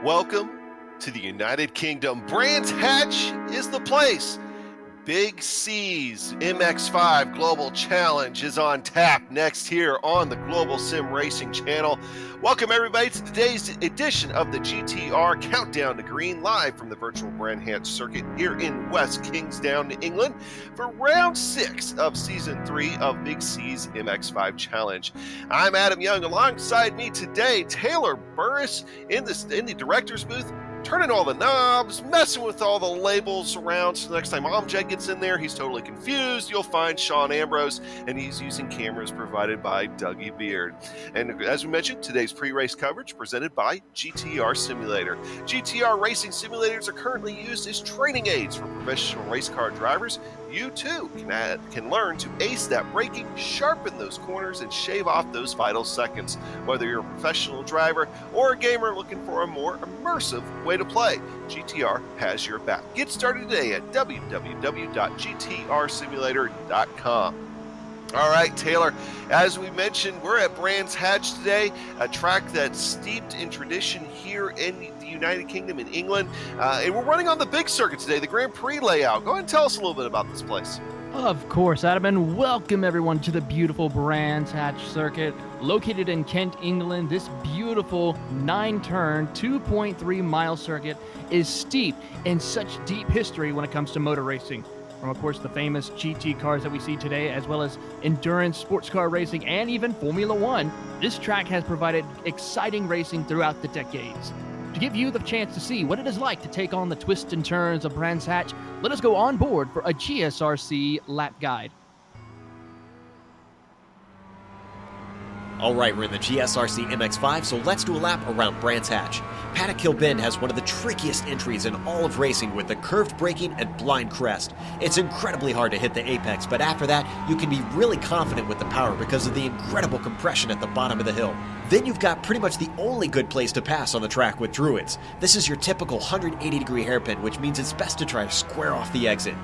Welcome to the United Kingdom. Brands Hatch is the place. Big C's MX-5 Global Challenge is on tap next here on the Global SimRacing channel. Welcome everybody to today's edition of the GTR Countdown to Green, live from the virtual Brand Hatch circuit here in West Kingsdown, England, for round 6 of season 3 of Big C's MX-5 Challenge. I'm Adam Young. Alongside me today, Taylor Burris in the director's booth, turning all the knobs, messing with all the labels around, so next time Amjad gets in there, he's totally confused. You'll find Sean Ambrose, and he's using cameras provided by Dougie Beard. And as we mentioned, today's pre-race coverage presented by GTR Simulator. GTR racing simulators are currently used as training aids for professional race car drivers. You too can learn to ace that braking, sharpen those corners, and shave off those vital seconds. Whether you're a professional driver or a gamer looking for a more immersive way to play, GTR has your back. Get started today at www.gtrsimulator.com. All right, Taylor, as we mentioned, we're at Brands Hatch today, a track that's steeped in tradition here in the United Kingdom in England. And we're running on the big circuit today, the Grand Prix layout. Go ahead and tell us a little bit about this place. Of course, Adam, and welcome everyone to the beautiful Brands Hatch circuit. Located in Kent, England, this beautiful 9-turn, 2.3-mile circuit is steeped in such deep history when it comes to motor racing. From, of course, the famous GT cars that we see today, as well as endurance, sports car racing, and even Formula One, this track has provided exciting racing throughout the decades. To give you the chance to see what it is like to take on the twists and turns of Brands Hatch, let us go on board for a GSRC lap guide. All right, we're in the GSRC MX-5, so let's do a lap around Brands Hatch. Paddock Hill Bend has one of the trickiest entries in all of racing with the curved braking and blind crest. It's incredibly hard to hit the apex, but after that, you can be really confident with the power because of the incredible compression at the bottom of the hill. Then you've got pretty much the only good place to pass on the track with Druids. This is your typical 180-degree hairpin, which means it's best to try to square off the exit.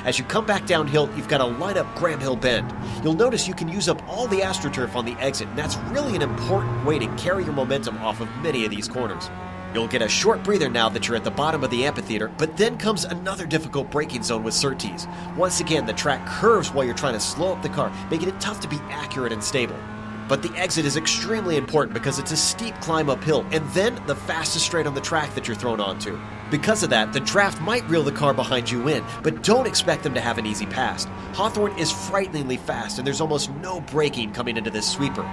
As you come back downhill, you've got to line up Graham Hill Bend. You'll notice you can use up all the AstroTurf on the exit, and that's really an important way to carry your momentum off of many of these corners. You'll get a short breather now that you're at the bottom of the amphitheater, but then comes another difficult braking zone with Surtees. Once again, the track curves while you're trying to slow up the car, making it tough to be accurate and stable. But the exit is extremely important because it's a steep climb uphill, and then the fastest straight on the track that you're thrown onto. Because of that, the draft might reel the car behind you in, but don't expect them to have an easy pass. Hawthorne is frighteningly fast, and there's almost no braking coming into this sweeper.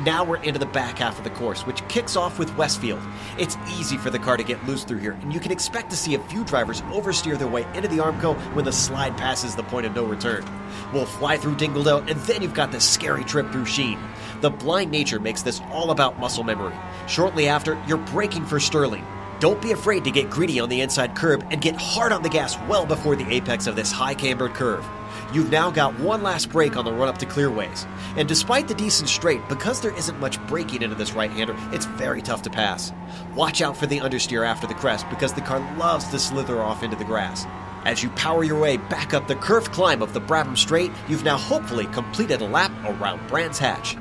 Now we're into the back half of the course, which kicks off with Westfield. It's easy for the car to get loose through here, and you can expect to see a few drivers oversteer their way into the Armco when the slide passes the point of no return. We'll fly through Dingledale, and then you've got this scary trip through Sheen. The blind nature makes this all about muscle memory. Shortly after, you're braking for Stirling. Don't be afraid to get greedy on the inside curb and get hard on the gas well before the apex of this high cambered curve. You've now got one last brake on the run up to Clearways. And despite the decent straight, because there isn't much braking into this right-hander, it's very tough to pass. Watch out for the understeer after the crest because the car loves to slither off into the grass. As you power your way back up the curved climb of the Brabham Straight, you've now hopefully completed a lap around Brands Hatch.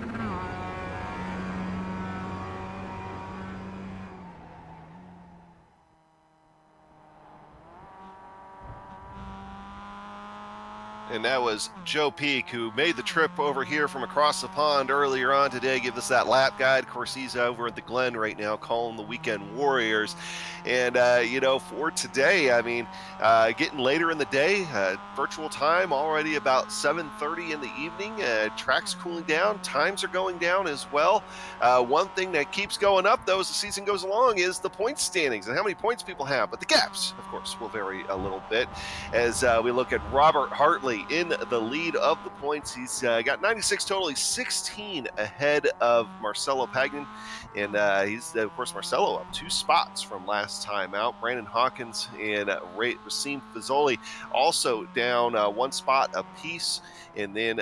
And that was Joe Peak, who made the trip over here from across the pond earlier on today, give us that lap guide. Of course, he's over at the Glen right now calling the Weekend Warriors. And, for today, getting later in the day, virtual time already about 7:30 in the evening. Track's cooling down. Times are going down as well. One thing that keeps going up, though, as the season goes along is the points standings and how many points people have. But the gaps, of course, will vary a little bit as we look at Robert Hartley in the lead of the points. He's got 96 total. He's 16 ahead of Marcelo Pagnan. And he's, of course, Marcelo up 2 spots from last time out. Brandon Hawkins and Racine Fazoli also down 1 spot apiece. And then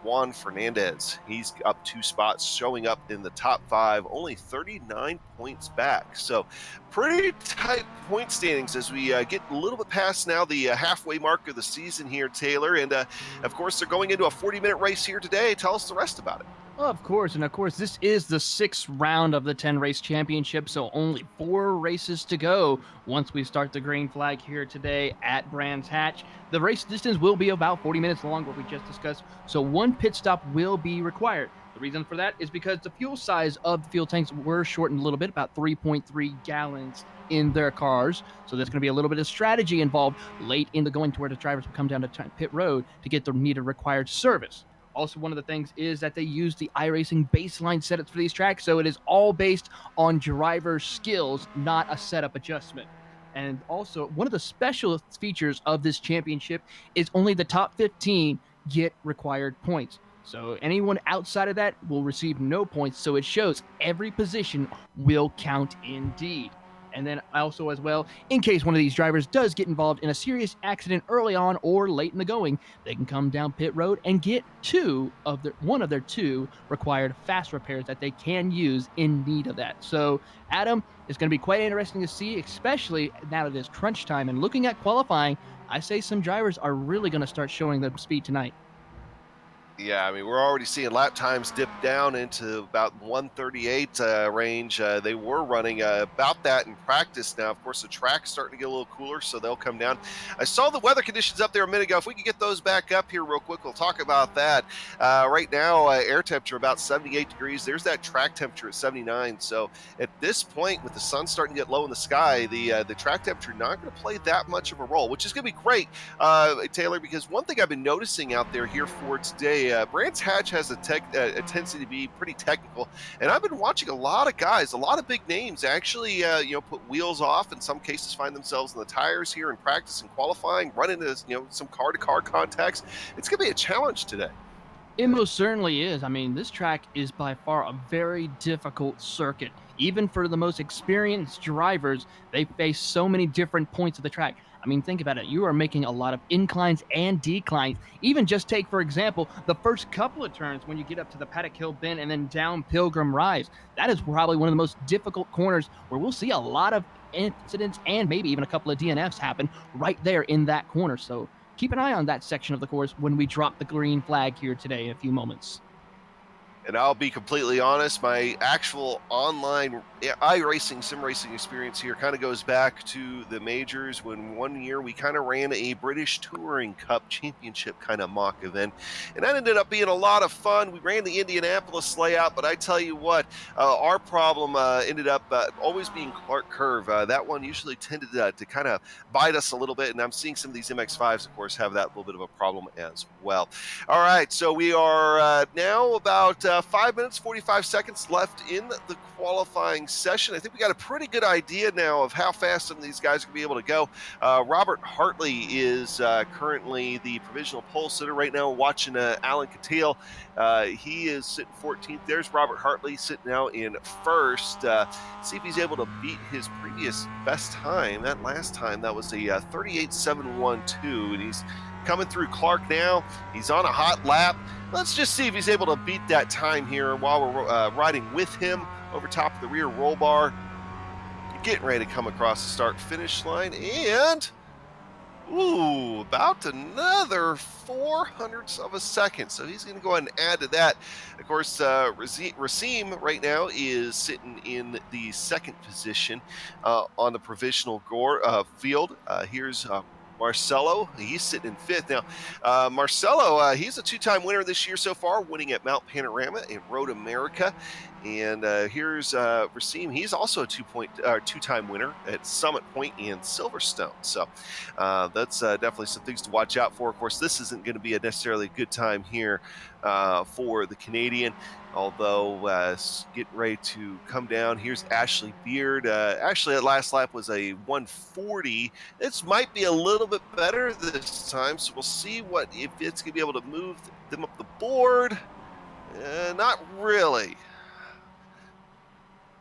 Juan Fernandez, he's up 2 spots, showing up in the top 5, only 39 points back. So pretty tight point standings as we get a little bit past now the halfway mark of the season here, Taylor. And, of course, they're going into a 40-minute race here today. Tell us the rest about it. Of course, and of course, this is the sixth round of the 10 race championship, so only 4 races to go once we start the green flag here today at Brands Hatch. The race distance will be about 40 minutes long, what we just discussed, so one pit stop will be required. The reason for that is because the fuel size of the fuel tanks were shortened a little bit, about 3.3 gallons in their cars. So there's going to be a little bit of strategy involved late in the going to where the drivers will come down to pit road to get the needed required service. Also, one of the things is that they use the iRacing baseline setups for these tracks, so it is all based on driver skills, not a setup adjustment. And also, one of the special features of this championship is only the top 15 get required points. So anyone outside of that will receive no points. So it shows every position will count indeed. And then also, as well, in case one of these drivers does get involved in a serious accident early on or late in the going, they can come down pit road and get one of their 2 required fast repairs that they can use in need of that. So, Adam, it's going to be quite interesting to see, especially now that it is crunch time. And looking at qualifying, I say some drivers are really going to start showing their speed tonight. Yeah, I mean, we're already seeing lap times dip down into about 138 range. They were running about that in practice now. Of course, the track's starting to get a little cooler, so they'll come down. I saw the weather conditions up there a minute ago. If we could get those back up here real quick, we'll talk about that. Right now, air temperature about 78 degrees. There's that track temperature at 79. So at this point, with the sun starting to get low in the sky, the track temperature not going to play that much of a role, which is going to be great, Taylor, because one thing I've been noticing out there here for today, Brands Hatch has a tendency to be pretty technical, and I've been watching a lot of guys, a lot of big names actually, put wheels off. In some cases, find themselves in the tires here in practice and qualifying, run into some car-to-car contacts. It's going to be a challenge today. It most certainly is. I mean, this track is by far a very difficult circuit. Even for the most experienced drivers, they face so many different points of the track. I mean, think about it. You are making a lot of inclines and declines. Even just take, for example, the first couple of turns when you get up to the Paddock Hill Bend and then down Pilgrim Rise. That is probably one of the most difficult corners where we'll see a lot of incidents and maybe even a couple of DNFs happen right there in that corner. So keep an eye on that section of the course when we drop the green flag here today in a few moments. And I'll be completely honest, my actual online iRacing, SimRacing experience here kind of goes back to the majors when one year we kind of ran a British Touring Cup Championship kind of mock event. And that ended up being a lot of fun. We ran the Indianapolis layout, but I tell you what, our problem ended up always being Clark Curve. That one usually tended to kind of bite us a little bit, and I'm seeing some of these MX-5s, of course, have that little bit of a problem as well. All right, so we are now about 5 minutes, 45 seconds left in the qualifying session. I think we got a pretty good idea now of how fast some of these guys are going to be able to go. Robert Hartley is currently the provisional pole sitter right now, watching Alan Cattell. He is sitting 14th. There's Robert Hartley sitting now in first. See if he's able to beat his previous best time. That last time, that was a 38.712, and he's coming through Clark now. He's on a hot lap. Let's just see if he's able to beat that time here while we're riding with him over top of the rear roll bar. Getting ready to come across the start-finish line, and about another 0.04 of a second. So he's going to go ahead and add to that. Of course, Racim right now is sitting in the second position on the provisional field. Here's Marcelo, he's sitting in fifth. Now, Marcelo, he's a two-time winner this year so far, winning at Mount Panorama and Road America. And here's Racim. He's also a two-time winner at Summit Point and Silverstone. So that's definitely some things to watch out for. Of course, this isn't going to be a necessarily good time here for the Canadian, although getting ready to come down. Here's Ashley Beard. Ashley at last lap was a 140. This might be a little bit better this time, so we'll see if it's going to be able to move them up the board. Not really.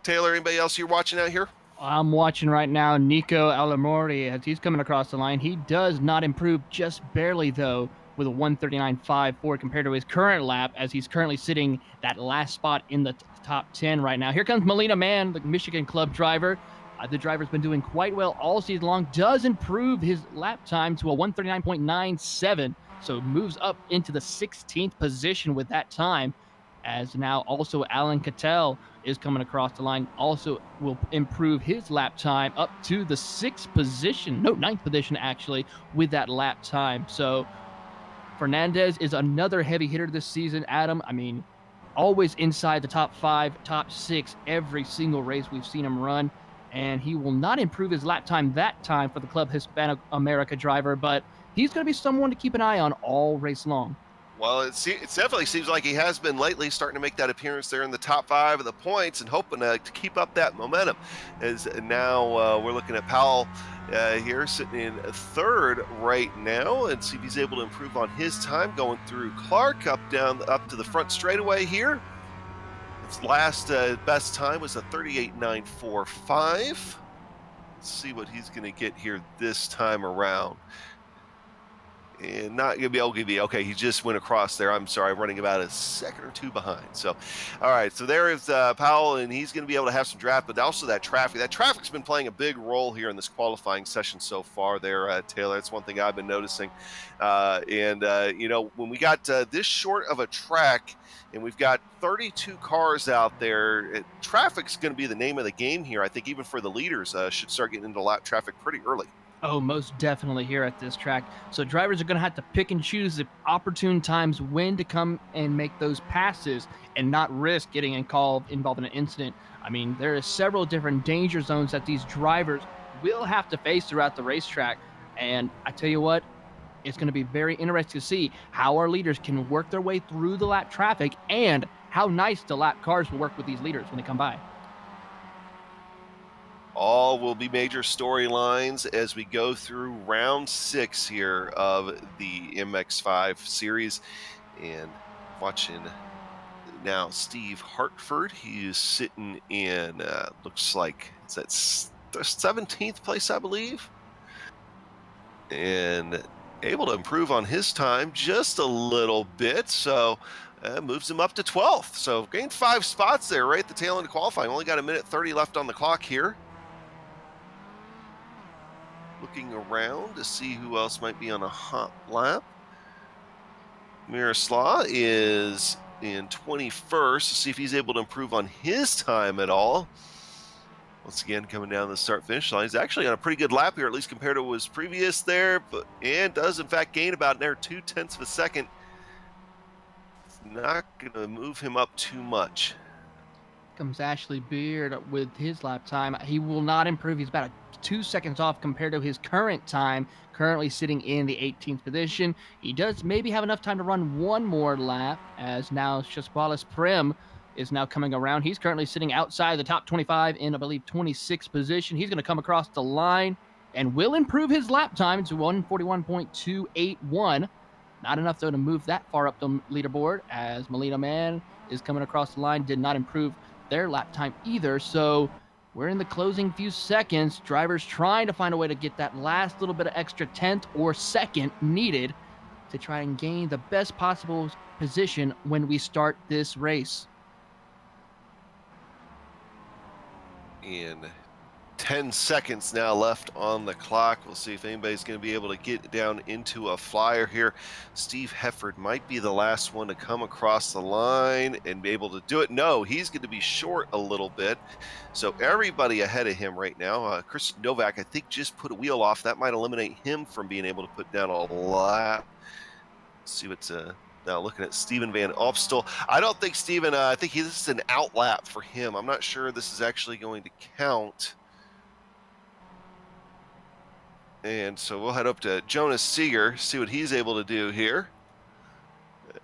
Taylor, anybody else you're watching out here? I'm watching right now Nico Alamori as he's coming across the line. He does not improve just barely, though, with a 139.54 compared to his current lap, as he's currently sitting that last spot in the top 10 right now. Here comes Molina Mann, the Michigan Club driver. The driver's been doing quite well all season long, does improve his lap time to a 139.97, so moves up into the 16th position with that time. as now also Alan Cattell is coming across the line, also will improve his lap time up to the ninth position actually, with that lap time. So Fernandez is another heavy hitter this season, Adam. I mean, always inside the top 5, top 6 every single race we've seen him run. And he will not improve his lap time that time for the Club Hispanic America driver, but he's going to be someone to keep an eye on all race long. Well, it definitely seems like he has been lately, starting to make that appearance there in the top 5 of the points and hoping to keep up that momentum. As now we're looking at Powell here sitting in 3rd right now, and see if he's able to improve on his time going through Clark up to the front straightaway here. His last best time was a 38.945. Let's see what he's going to get here this time around. And not going to be able to give you, okay, he just went across there. I'm sorry, I'm running about a second or 2 behind. So, all right, so there is Powell, and he's going to be able to have some draft, but also that traffic. That traffic's been playing a big role here in this qualifying session so far there, Taylor. That's one thing I've been noticing. You know, when we got this short of a track, and we've got 32 cars out there, traffic's going to be the name of the game here. I think even for the leaders, should start getting into lap traffic pretty early. Oh, most definitely here at this track. So drivers are going to have to pick and choose the opportune times when to come and make those passes and not risk getting involved in an incident. I mean, there are several different danger zones that these drivers will have to face throughout the racetrack. And I tell you what, it's going to be very interesting to see how our leaders can work their way through the lap traffic and how nice the lap cars will work with these leaders when they come by. All will be major storylines as we go through round 6 here of the MX-5 series. And watching now Steve Hartford, he is sitting in, looks like it's at the 17th place, I believe. And able to improve on his time just a little bit. So moves him up to 12th. So gained 5 spots there right at the tail end of qualifying. Only got a minute 30 left on the clock here. Looking around to see who else might be on a hot lap. Miroslav is in 21st. To see if he's able to improve on his time at all. Once again, coming down the start-finish line. He's actually on a pretty good lap here, at least compared to his previous there, and does in fact gain about 0.2 of a second. It's not going to move him up too much. Comes Ashley Beard with his lap time. He will not improve. He's about 2 seconds off compared to his current time, currently sitting in the 18th position. He does maybe have enough time to run one more lap, as now Chaspalas Prim is now coming around. He's currently sitting outside the top 25 in, I believe, 26th position. He's going to come across the line and will improve his lap time to 141.281. Not enough, though, to move that far up the leaderboard, as Molina Man is coming across the line, did not improve their lap time either. So we're in the closing few seconds. Drivers trying to find a way to get that last little bit of extra 10th or second needed to try and gain the best possible position when we start this race. And 10 seconds now left on the clock. We'll see if anybody's going to be able to get down into a flyer here. Steve Hefford might be the last one to come across the line and be able to do it. No, he's going to be short a little bit. So everybody ahead of him right now. Chris Novak, I think, just put a wheel off. That might eliminate him from being able to put down a lap. Let's see what's now looking at Steven Van Opstal. I don't think Steven, I think this is an out lap for him. I'm not sure this is actually going to count. And so we'll head up to Jonas Seeger, see what he's able to do here.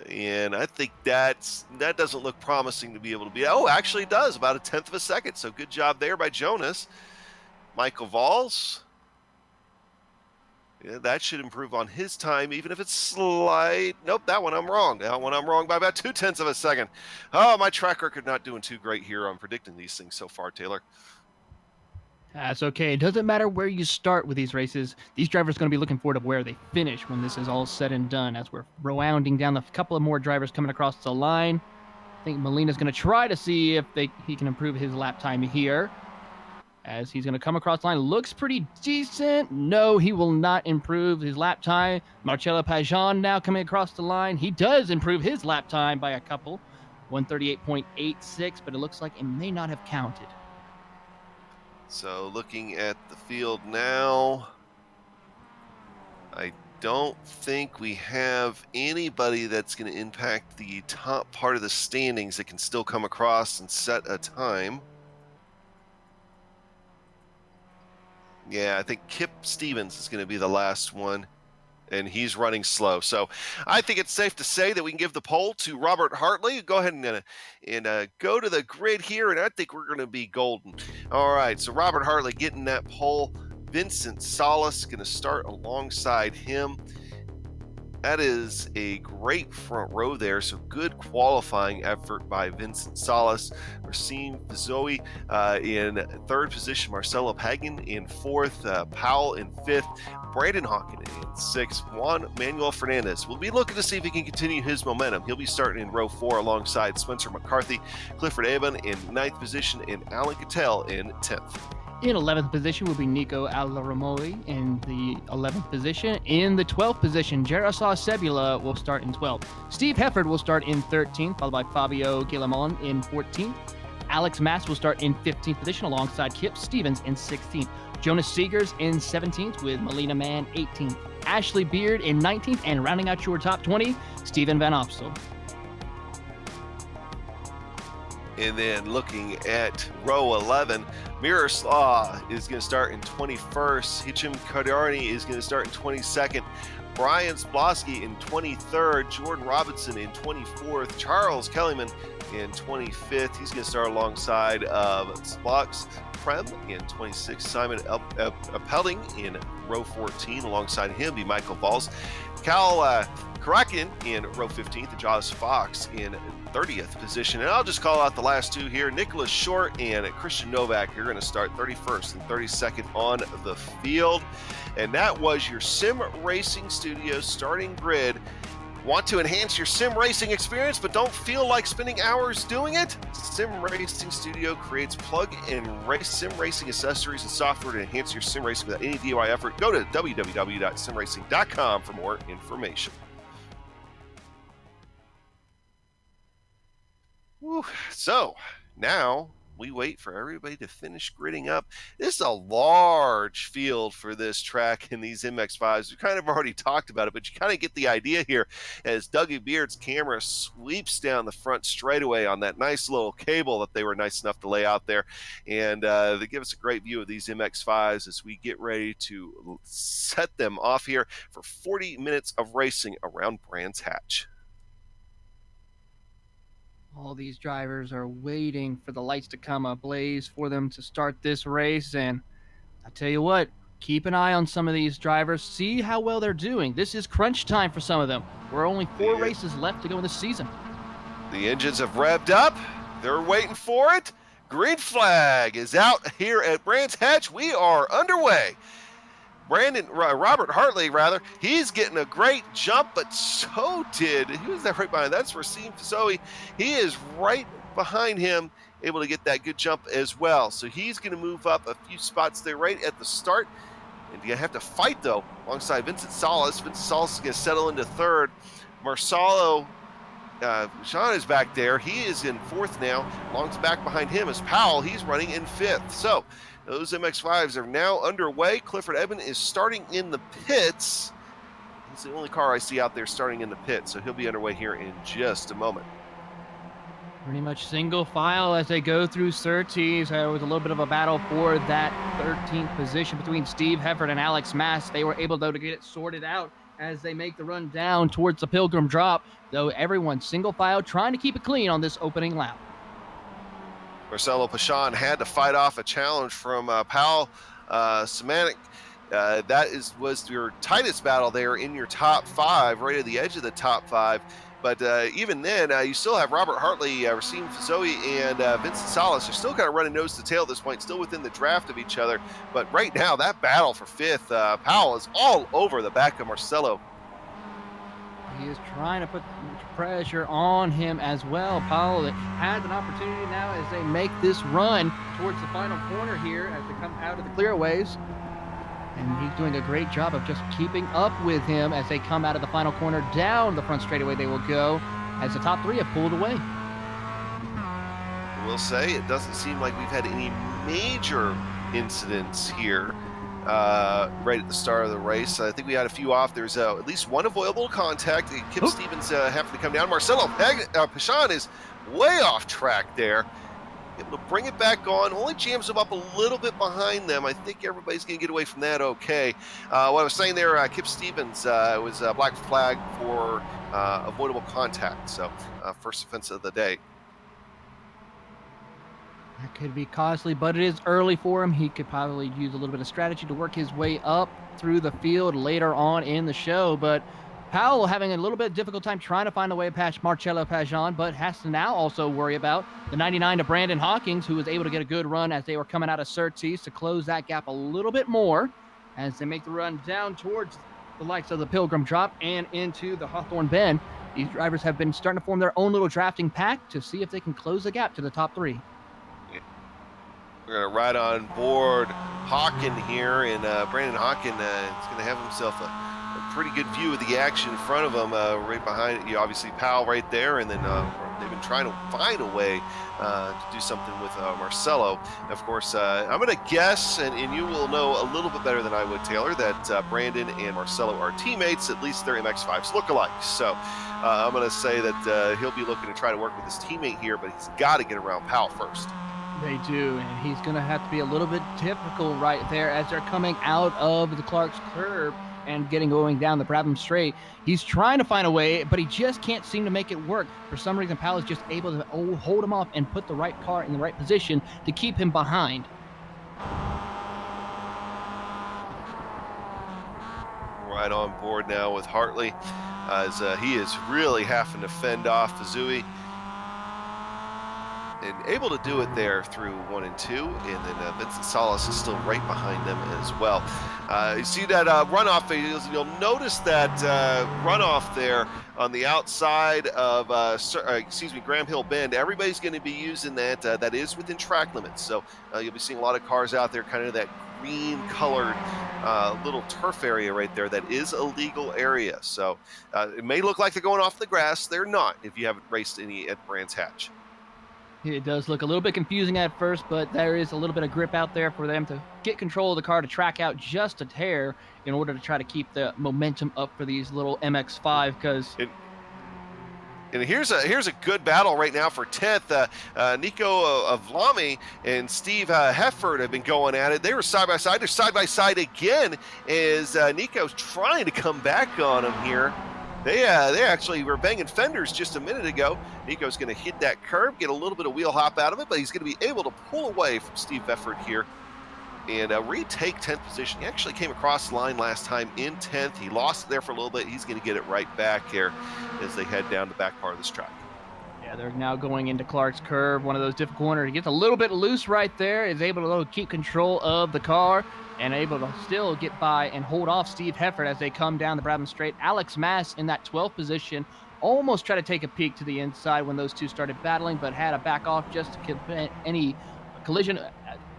And I think that doesn't look promising to be able to be. Oh, actually it does, about 1/10 of a second. So good job there by Jonas. Michael Valls. Yeah, that should improve on his time, even if it's slight. Nope, that one I'm wrong. That one I'm wrong by about 0.2 of a second. Oh, my track record not doing too great here on predicting these things so far, Taylor. That's okay. It doesn't matter where you start with these races. These drivers are going to be looking forward to where they finish when this is all said and done. As we're rounding down, a couple of more drivers coming across the line. I think Molina's going to try to see if he can improve his lap time here. As he's going to come across the line. Looks pretty decent. No, he will not improve his lap time. Marcelo Pajan now coming across the line. He does improve his lap time by a couple. 138.86, but it looks like it may not have counted. So looking at the field now, I don't think we have anybody that's going to impact the top part of the standings that can still come across and set a time. Yeah, I think Kip Stevens is going to be the last one, and he's running slow. So I think it's safe to say that we can give the pole to Robert Hartley. Go ahead and go to the grid here, and I think we're going to be golden. All right, so Robert Hartley getting that pole. Vincent Salas going to start alongside him. That is a great front row there, so good qualifying effort by Vincent Salas. Racine Zoe in third position, Marcelo Pagan in fourth, Powell in fifth, Brandon Hawken in sixth, Juan Manuel Fernandez. We'll be looking to see if he can continue his momentum. He'll be starting in row 4 alongside Spencer McCarthy, Clifford Avon in ninth position, and Alan Cattell in 10th. In 11th position will be Nico Alaramoli in the 11th position. In the 12th position, Jaroslav Sebula will start in 12th. Steve Hefford will start in 13th, followed by Fabio Guillamon in 14th. Alex Mass will start in 15th position alongside Kip Stevens in 16th. Jonas Seegers in 17th with Melina Mann 18th. Ashley Beard in 19th, and rounding out your top 20, Steven Van Opsel. And then looking at row 11, Miroslav is going to start in 21st. Hicham Kardarni is going to start in 22nd. Brian Splosky in 23rd. Jordan Robinson in 24th. Charles Kellyman in 25th. He's going to start alongside Splox Prem in 26th. Simon Appelding in row 14. Alongside him be Michael Valls. Cal Karakin in row 15th. And Josh Fox in 30th position. And I'll just call out the last two here. Nicholas Short and Christian Novak are going to start 31st and 32nd on the field. And that was your Sim Racing Studios starting grid. Want to enhance your sim racing experience but don't feel like spending hours doing it? Sim Racing Studio creates plug-and-race sim racing accessories and software to enhance your sim racing without any DIY effort. Go to www.simracing.com for more information. Whew. So now we wait for everybody to finish gridding up. This is a large field for this track in these MX-5s. We kind of already talked about it, but you kind of get the idea here as Dougie Beard's camera sweeps down the front straightaway on that nice little cable that they were nice enough to lay out there. And they give us a great view of these MX-5s as we get ready to set them off here for 40 minutes of racing around Brands Hatch. All these drivers are waiting for the lights to come ablaze for them to start this race. And I tell you what, keep an eye on some of these drivers. See how well they're doing. This is crunch time for some of them. We're only 4 races left to go in the season. The engines have revved up. They're waiting for it. Green flag is out here at Brands Hatch. We are underway. Robert Hartley, he's getting a great jump, but so did, who is that right behind? That's Racine Zoe. He is right behind him, able to get that good jump as well. So he's going to move up a few spots there right at the start. And you have to fight, though, alongside Vincent Salas. Vincent Salas is going to settle into third. Marcelo Sean is back there. He is in fourth now. Long's back behind him is Powell. He's running in fifth. So those MX-5s are now underway. Clifford Eben is starting in the pits. He's the only car I see out there starting in the pit, so he'll be underway here in just a moment. Pretty much single file as they go through Surtees. There was a little bit of a battle for that 13th position between Steve Hefford and Alex Mass. They were able, though, to get it sorted out as they make the run down towards the Pilgrim Drop, though everyone single file trying to keep it clean on this opening lap. Marcelo Pachon had to fight off a challenge from Powell Semanik. That was your tightest battle there in your top 5, right at the edge of the top 5. But even then, you still have Robert Hartley, Racine Zoe, and Vincent Salas are still kind of running nose to tail at this point, still within the draft of each other. But right now, that battle for 5th, Powell is all over the back of Marcelo. He is trying to put pressure on him as well. Powell has an opportunity now as they make this run towards the final corner here as they come out of the clearaways. And he's doing a great job of just keeping up with him as they come out of the final corner. Down the front straightaway they will go as the top 3 have pulled away. will say it doesn't seem like we've had any major incidents here right at the start of the race. I think we had a few off. There's at least one avoidable contact. Kip Stevens having to come down. Marcelo Pachon is way off track there. Able to bring it back on, only jams them up a little bit behind them. I think everybody's going to get away from that okay. What I was saying there, Kip Stevens was a black flag for avoidable contact. So first offense of the day. That could be costly, but it is early for him. He could probably use a little bit of strategy to work his way up through the field later on in the show. But Powell having a little bit of difficult time trying to find a way past Marcelo Pajon, but has to now also worry about the 99 to Brandon Hawkins, who was able to get a good run as they were coming out of Surtees to close that gap a little bit more as they make the run down towards the likes of the Pilgrim Drop and into the Hawthorne Bend. These drivers have been starting to form their own little drafting pack to see if they can close the gap to the top three. We're going to ride on board Hawken here, and Brandon Hawken is going to have himself a pretty good view of the action in front of him, right behind you. Obviously, Powell right there, and then they've been trying to find a way to do something with Marcelo. Of course, I'm going to guess, and you will know a little bit better than I would, Taylor, that Brandon and Marcelo are teammates. At least their MX-5s look alike. So I'm going to say that he'll be looking to try to work with his teammate here, but he's got to get around Powell first. They do, and he's going to have to be a little bit typical right there as they're coming out of the Clark's curve and going down the Brabham Straight. He's trying to find a way, but he just can't seem to make it work. For some reason, Powell is just able to hold him off and put the right car in the right position to keep him behind. Right on board now with Hartley as he is really having to fend off Fazui. And able to do it there through 1 and 2, and then Vincent Salas is still right behind them as well. You see that runoff, you'll notice that runoff there on the outside of, Graham Hill Bend. Everybody's going to be using that. That is within track limits, so you'll be seeing a lot of cars out there, kind of that green-colored little turf area right there. That is a legal area, so it may look like they're going off the grass. They're not if you haven't raced any at Brands Hatch. It does look a little bit confusing at first, but there is a little bit of grip out there for them to get control of the car, to track out just a tear in order to try to keep the momentum up for these little MX-5. Because and here's a good battle right now for 10th. Nico Vlami and Steve Hefford have been going at it. They were side by side. They're side by side again as Nico's trying to come back on him here. They actually were banging fenders just a minute ago. Nico's going to hit that curb, get a little bit of wheel hop out of it, but he's going to be able to pull away from Steve Hefford here and retake 10th position. He actually came across the line last time in 10th. He lost it there for a little bit. He's going to get it right back here as they head down the back part of this track. Yeah, they're now going into Clark's curve, one of those difficult corners. He gets a little bit loose right there, is able to keep control of the car, and able to still get by and hold off Steve Hefford as they come down the Brabham Straight. Alex Mass in that 12th position almost tried to take a peek to the inside when those two started battling, but had to back off just to prevent any collision.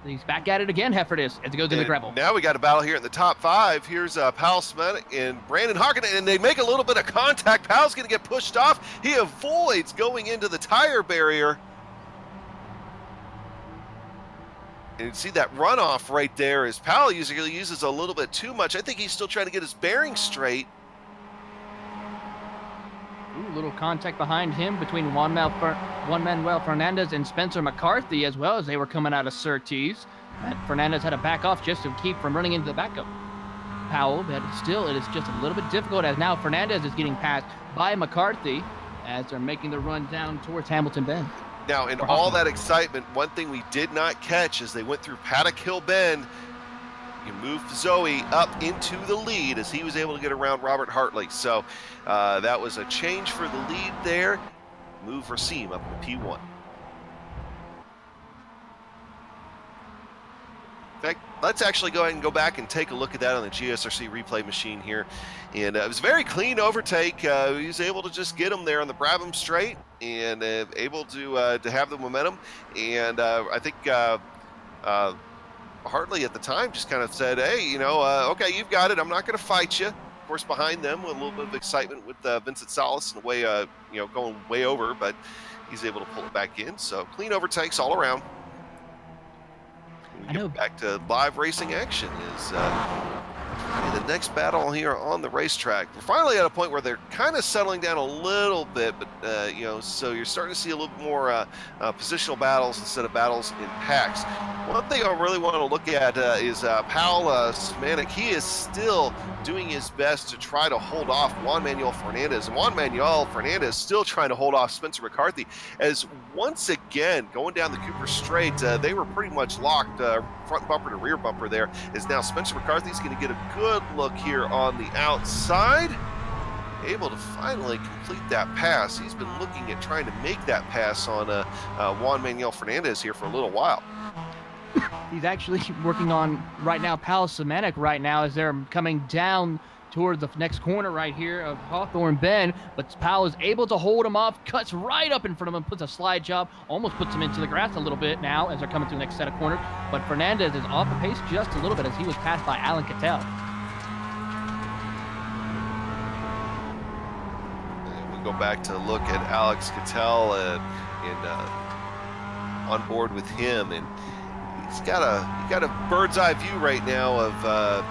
He's back at it again, Hefford is, as he goes in the gravel. Now we got a battle here in the top 5. Here's Powell Smetic and Brandon Hawken, and they make a little bit of contact. Powell's going to get pushed off. He avoids going into the tire barrier. And you see that runoff right there as Powell usually uses a little bit too much. I think he's still trying to get his bearings straight. Ooh, little contact behind him between Juan Manuel Fernandez and Spencer McCarthy, as well as they were coming out of Surtees. Fernandez had to back off just to keep from running into the backup Powell, but still it is just a little bit difficult as now Fernandez is getting passed by McCarthy as they're making the run down towards Hamilton Bend. Now, in all that excitement, one thing we did not catch as they went through Paddock Hill Bend, you moved Zoe up into the lead as he was able to get around Robert Hartley. So that was a change for the lead there. Move Racine up to P1. In fact, let's actually go ahead and go back and take a look at that on the GSRC replay machine here. And it was a very clean overtake. He was able to just get him there on the Brabham Straight and able to have the momentum. And I think Hartley at the time just kind of said, hey, okay, you've got it. I'm not going to fight you. Of course, behind them with a little bit of excitement with Vincent Salas in a way, going way over. But he's able to pull it back in. So clean overtakes all around. I know. Back to live racing action is the next battle here on the racetrack. We're finally at a point where they're kind of settling down a little bit, but so you're starting to see a little bit more positional battles instead of battles in packs. One thing I really want to look at is Paul Smanek. He is still doing his best to try to hold off Juan Manuel Fernandez, and Juan Manuel Fernandez still trying to hold off Spencer McCarthy, as once again going down the Cooper Straight, they were pretty much locked front bumper to rear bumper there. Is now Spencer McCarthy's going to get a good look here on the outside, able to finally complete that pass. He's been looking at trying to make that pass on Juan Manuel Fernandez here for a little while. He's actually working on right now Paul Semanek right now as they're coming down toward the next corner right here of Hawthorne Bend, but Powell is able to hold him off, cuts right up in front of him, puts a slide job, almost puts him into the grass a little bit now as they're coming to the next set of corners, but Fernandez is off the pace just a little bit as he was passed by Alan Cattell. We go back to look at Alex Cattell and on board with him, and he's got a bird's eye view right now of the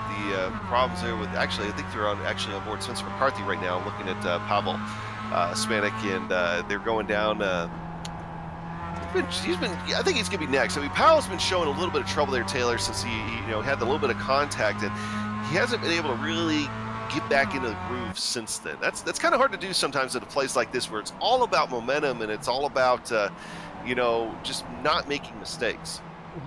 problems there with, actually I think they're on board Spencer McCarthy right now, looking at Pavel Smanek, and they're going down. I think he's gonna be next. I mean, Powell's been showing a little bit of trouble there, Taylor, since he had the little bit of contact, and he hasn't been able to really get back into the groove since then. That's kind of hard to do sometimes at a place like this where it's all about momentum and it's all about just not making mistakes.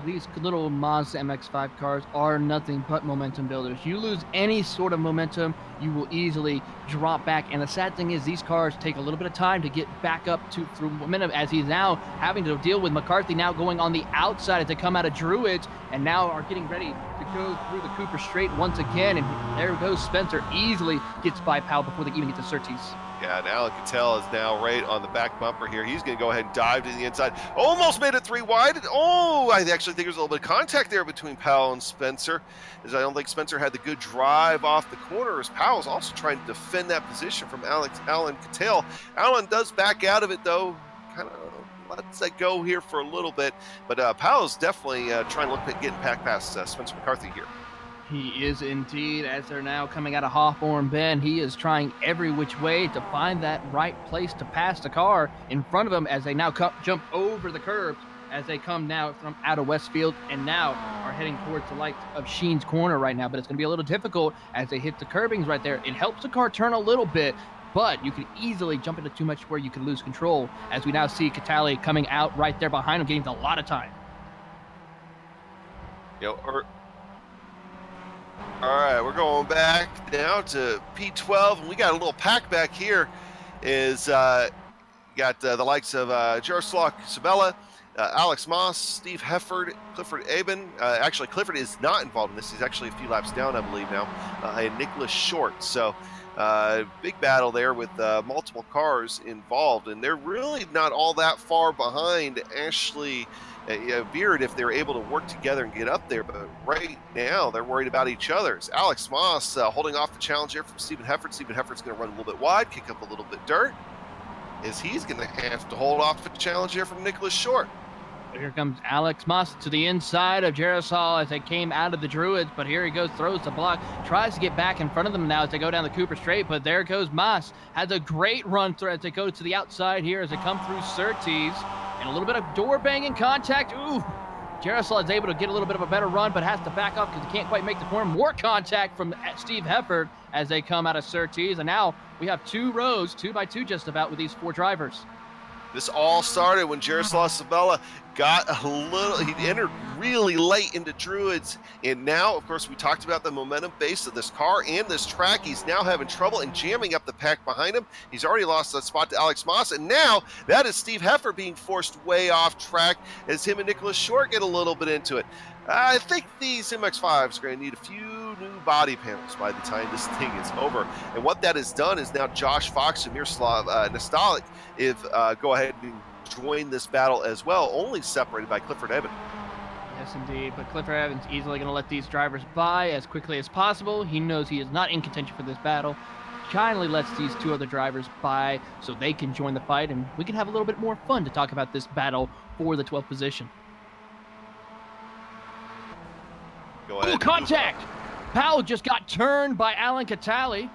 These little Mazda MX-5 cars are nothing but momentum builders. You lose any sort of momentum, you will easily drop back. And the sad thing is these cars take a little bit of time to get back up through momentum, as he's now having to deal with McCarthy now going on the outside as they come out of Druids and now are getting ready to go through the Cooper Straight once again. And there goes Spencer, easily gets by Powell before they even get to Surtees. Yeah, and Alan Cattell is now right on the back bumper here. He's going to go ahead and dive to the inside. Almost made it 3 wide. Oh, I actually think there's a little bit of contact there between Powell and Spencer, as I don't think Spencer had the good drive off the corner, as Powell's also trying to defend that position from Alan Cattell. Alan does back out of it, though. Kind of lets that go here for a little bit. But Powell's definitely trying to look at getting past Spencer McCarthy here. He is indeed, as they're now coming out of Hawthorne Bend. He is trying every which way to find that right place to pass the car in front of him as they now jump over the curbs as they come now from out of Westfield and now are heading towards the lights of Sheen's Corner right now. But it's going to be a little difficult as they hit the curbings right there. It helps the car turn a little bit, but you could easily jump into too much where you could lose control, as we now see Catale coming out right there behind him, getting a lot of time. All right, we're going back now to P12, and we got a little pack back here. Is got the likes of Jaroslav Sabella, Alex Moss, Steve Hefford, Clifford Aben. Actually, Clifford is not involved in this. He's actually a few laps down, I believe, now. And Nicholas Short. So big battle there with multiple cars involved, and they're really not all that far behind Ashley Beard if they're able to work together and get up there. But right now, they're worried about each other. It's Alex Moss holding off the challenge here from Stephen Hefford. Stephen Hefford's going to run a little bit wide, kick up a little bit dirt, as he's going to have to hold off the challenge here from Nicholas Short. Here comes Alex Moss to the inside of Jaroslav as they came out of the Druids, but here he goes, throws the block, tries to get back in front of them now as they go down the Cooper Straight, but there goes Moss. Has a great run through as they go to the outside here as they come through Surtees, and a little bit of door banging contact. Ooh, Jaroslav is able to get a little bit of a better run, but has to back up because he can't quite make the corner. More contact from Steve Hefford as they come out of Surtees, and now we have 2 rows, 2 by 2 just about, with these 4 drivers. This all started when Jaroslav Sabella got he entered really late into Druids, and now, of course, we talked about the momentum base of this car and this track. He's now having trouble and jamming up the pack behind him. He's already lost that spot to Alex Moss, and now that is Steve Hefford being forced way off track as him and Nicholas Short get a little bit into it. I think these MX-5s are going to need a few new body panels by the time this thing is over. And what that has done is now Josh Fox and Miroslav Nastalik go ahead and join this battle as well, only separated by Clifford Evans. Yes, indeed. But Clifford Evans easily going to let these drivers by as quickly as possible. He knows he is not in contention for this battle. kindly lets these two other drivers by so they can join the fight, and we can have a little bit more fun to talk about this battle for the 12th position. Go ahead. Ooh, contact! Powell just got turned by Alan Catali.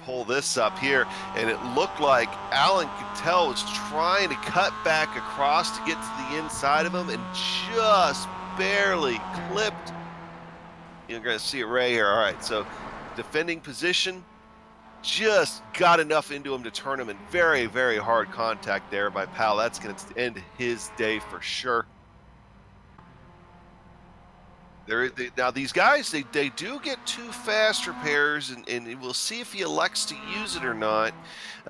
Pull this up here, and it looked like Alan Cattell was trying to cut back across to get to the inside of him and just barely clipped. You're going to see it right here. All right, so defending position, just got enough into him to turn him in. Very, very hard contact there by Powell. That's going to end his day for sure. Now these guys, they do get 2 fast repairs, and we'll see if he elects to use it or not.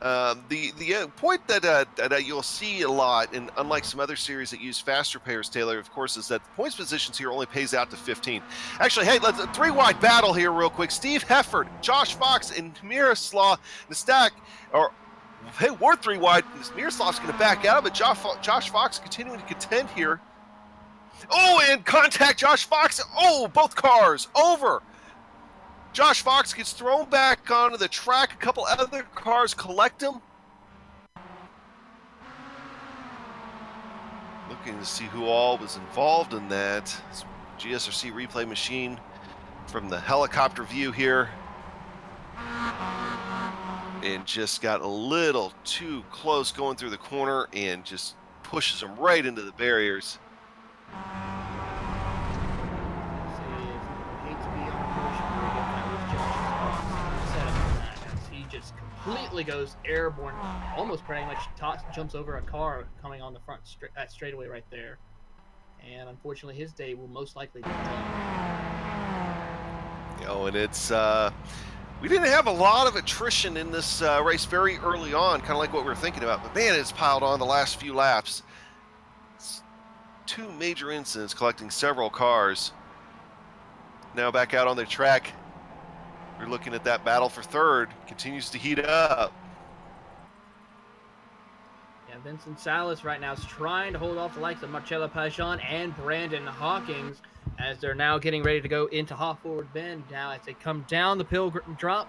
The point that you'll see a lot, and unlike some other series that use fast repairs, Taylor, of course, is that the points positions here only pays out to 15. Actually, hey, let's a 3-wide battle here real quick. Steve Hefford, Josh Fox, and Miroslav Nastak are. Hey, we're 3-wide. Miroslav's going to back out, but Josh Fox continuing to contend here. Oh, and contact Josh Fox. Oh, both cars over. Josh Fox gets thrown back onto the track. A couple other cars collect him. Looking to see who all was involved in that. GSRC replay machine from the helicopter view here. And just got a little too close going through the corner and just pushes him right into the barriers. He just completely goes airborne, almost pretty much jumps over a car coming on the front straightaway right there. And unfortunately, his day will most likely be done. You know, and it's we didn't have a lot of attrition in this race very early on, kind of like what we were thinking about. But man, it's piled on the last few laps. 2 major incidents collecting several cars. Now back out on the track. We're looking at that battle for third. Continues to heat up. Yeah, Vincent Salas right now is trying to hold off the likes of Marcello Pajon and Brandon Hawkins as they're now getting ready to go into hot forward bend now as they come down the Pilgrim drop.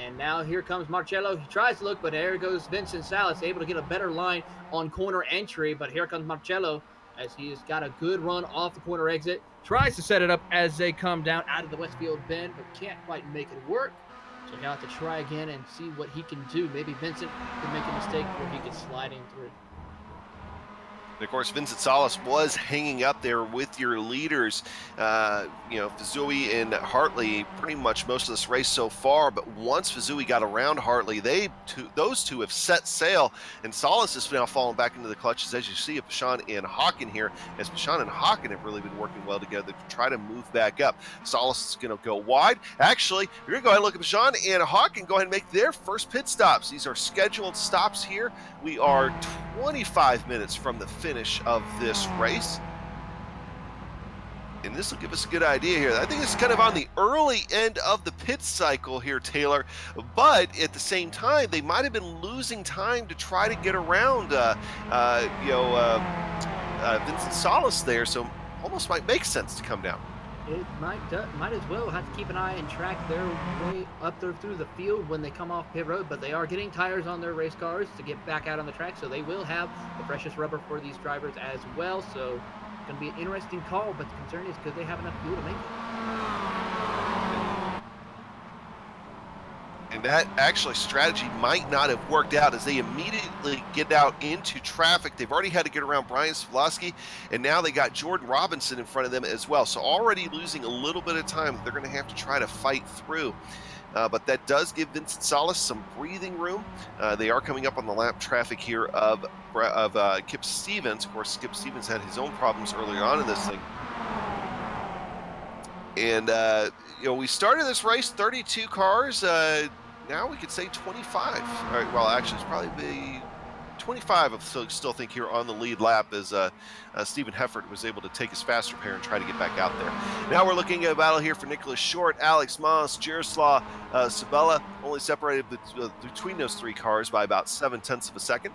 And now here comes Marcello. He tries to look, but there goes Vincent Salas, able to get a better line on corner entry. But here comes Marcello as he has got a good run off the corner exit. Tries to set it up as they come down out of the Westfield bend, but can't quite make it work. So he'll have to try again and see what he can do. Maybe Vincent can make a mistake where he gets sliding through. And of course, Vincent Salas was hanging up there with your leaders, you know, Fazui and Hartley, pretty much most of this race so far. But once Fazui got around Hartley, those two have set sail, and Salas is now falling back into the clutches, as you see, of Pajon and Hawken here, as Pajon and Hawken have really been working well together to try to move back up. Salas is going to go wide. Actually, we're going to go ahead and look at Pajon and Hawken go ahead and make their first pit stops. These are scheduled stops here. We are 25 minutes from the finish of this race. And this will give us a good idea here. I think it's kind of on the early end of the pit cycle here, Taylor. But at the same time, they might have been losing time to try to get around, Vincent Salas there. So almost might make sense to come down. It might as well have to keep an eye and track their way up there through the field when they come off pit road, but they are getting tires on their race cars to get back out on the track, so they will have the freshest rubber for these drivers as well. So it's going to be an interesting call, but the concern is could they have enough fuel to make it? And that actually strategy might not have worked out as they immediately get out into traffic. They've already had to get around Brian Svlosky, and now they got Jordan Robinson in front of them as well. So already losing a little bit of time they're going to have to try to fight through. But that does give Vincent Salas some breathing room. They are coming up on the lap traffic here of Kip Stevens. Of course, Kip Stevens had his own problems earlier on in this thing. And, we started this race, 32 cars. Now we could say 25. All right, well, actually, it's probably be 25, I still think, here on the lead lap as Stephen Hefford was able to take his fast repair and try to get back out there. Now we're looking at a battle here for Nicholas Short, Alex Moss, Jaroslav Sabella, only separated between those 3 cars by about 0.7 of a second.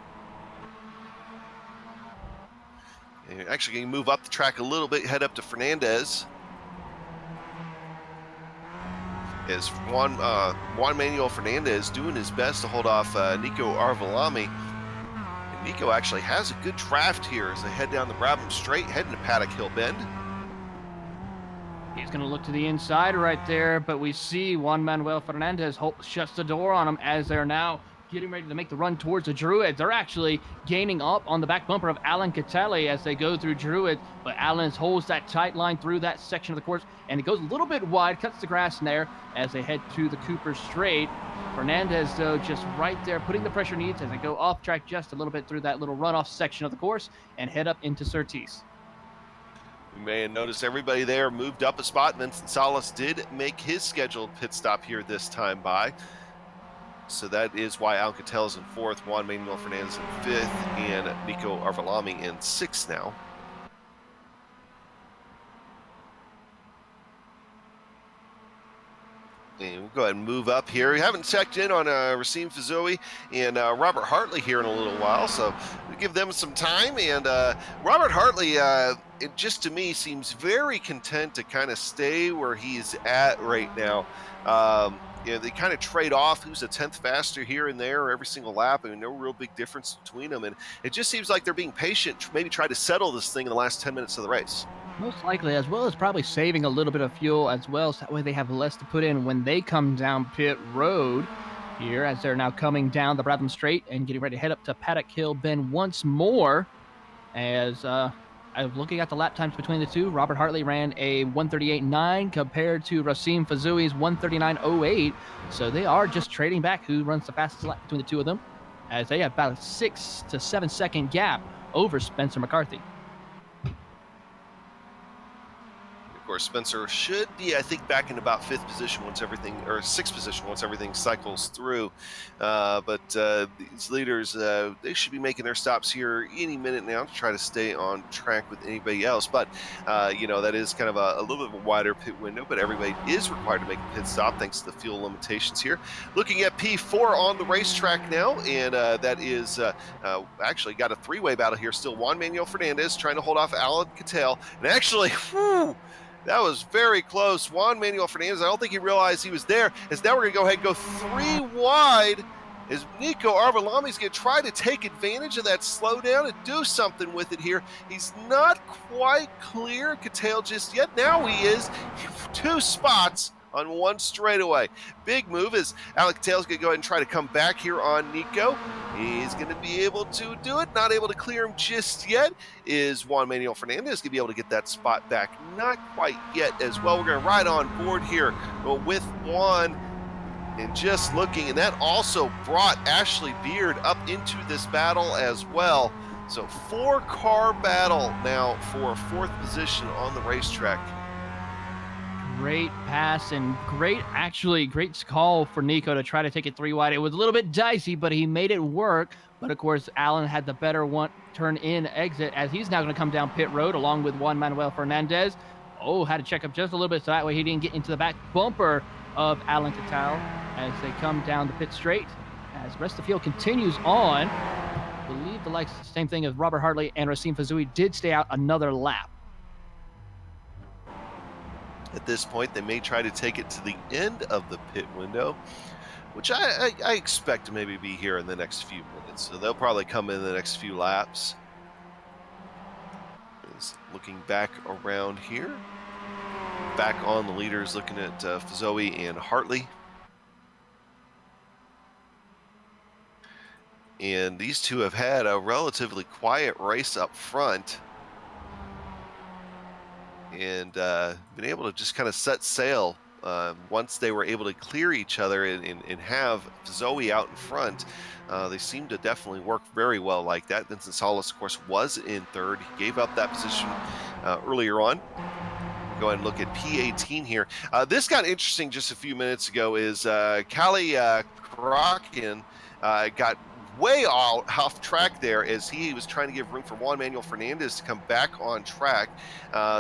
And you're actually going to move up the track a little bit, head up to Fernandez. as Juan Manuel Fernandez doing his best to hold off Nico Arvalami. And Nico actually has a good draft here as they head down the Brabham Straight, heading to Paddock Hill Bend. He's going to look to the inside right there, but we see Juan Manuel Fernandez shuts the door on him as they're now getting ready to make the run towards the Druids. They're actually gaining up on the back bumper of Alan Catelli as they go through Druids, but Alan holds that tight line through that section of the course, and it goes a little bit wide, cuts the grass in there as they head to the Cooper Straight. Fernandez, though, just right there, putting the pressure needs as they go off track just a little bit through that little runoff section of the course and head up into Surtees. You may have noticed everybody there moved up a spot. Vincent Salas did make his scheduled pit stop here this time by. So that is why Alcatel is in 4th, Juan Manuel Fernandez in 5th, and Nico Arvalami in 6th now. And we'll go ahead and move up here. We haven't checked in on Racine Fazouzi and Robert Hartley here in a little while, so we'll give them some time. And Robert Hartley, it just to me seems very content to kind of stay where he's at right now. They kind of trade off who's a 10th faster here and there every single lap. I mean, no real big difference between them. And it just seems like they're being patient, maybe try to settle this thing in the last 10 minutes of the race. Most likely, as well as probably saving a little bit of fuel as well, so that way they have less to put in when they come down pit road here, as they're now coming down the Brabham Straight and getting ready to head up to Paddock Hill Bend once more. As I was looking at the lap times between the two, Robert Hartley ran a 1:38.9 compared to Racine Fazouzi's 1:39.08. So they are just trading back who runs the fastest lap between the two of them, as they have about a 6 to 7 second gap over Spencer McCarthy. Of course, Spencer should be, I think, back in about 5th position once everything, or 6th position once everything cycles through. But these leaders, they should be making their stops here any minute now to try to stay on track with anybody else. But, that is kind of a little bit of a wider pit window, but everybody is required to make a pit stop thanks to the fuel limitations here. Looking at P4 on the racetrack now, and that is actually got a 3-way battle here. Still Juan Manuel Fernandez trying to hold off Alan Cattell. And actually, that was very close. Juan Manuel Fernandez, I don't think he realized he was there, as now we're going to go ahead and go 3 wide as Nico Arvalami's going to try to take advantage of that slowdown and do something with it here. He's not quite clear Cattell just yet. Now he is 2 spots on 1 straightaway. Big move as Alec Cattell's going to go ahead and try to come back here on Nico. He's going to be able to do it. Not able to clear him just yet is Juan Manuel Fernandez. Going to be able to get that spot back. Not quite yet as well. We're going to ride on board here with Juan. And just looking, and that also brought Ashley Beard up into this battle as well. So 4-car battle now for 4th position on the racetrack. Great pass and great call for Nico to try to take it 3 wide. It was a little bit dicey, but he made it work. But of course, Alan had the better one turn in exit, as he's now going to come down pit road along with Juan Manuel Fernandez. Had to check up just a little bit so that way he didn't get into the back bumper of Alan Cattell as they come down the pit straight. As the rest of the field continues on, I believe the same thing as Robert Hartley and Racine Fazouzi did stay out another lap. At this point, they may try to take it to the end of the pit window, which I expect to maybe be here in the next few minutes. So they'll probably come in the next few laps. Just looking back around here. Back on the leaders, looking at Fazouzi and Hartley. And these two have had a relatively quiet race up front. And been able to just kind of set sail once they were able to clear each other and have Zoe out in front. They seem to definitely work very well like that. Vincent Salas, of course, was in 3rd. He gave up that position earlier on. Go ahead and look at P18 here. This got interesting just a few minutes ago is Callie Kraken got way off track there as he was trying to give room for Juan Manuel Fernandez to come back on track.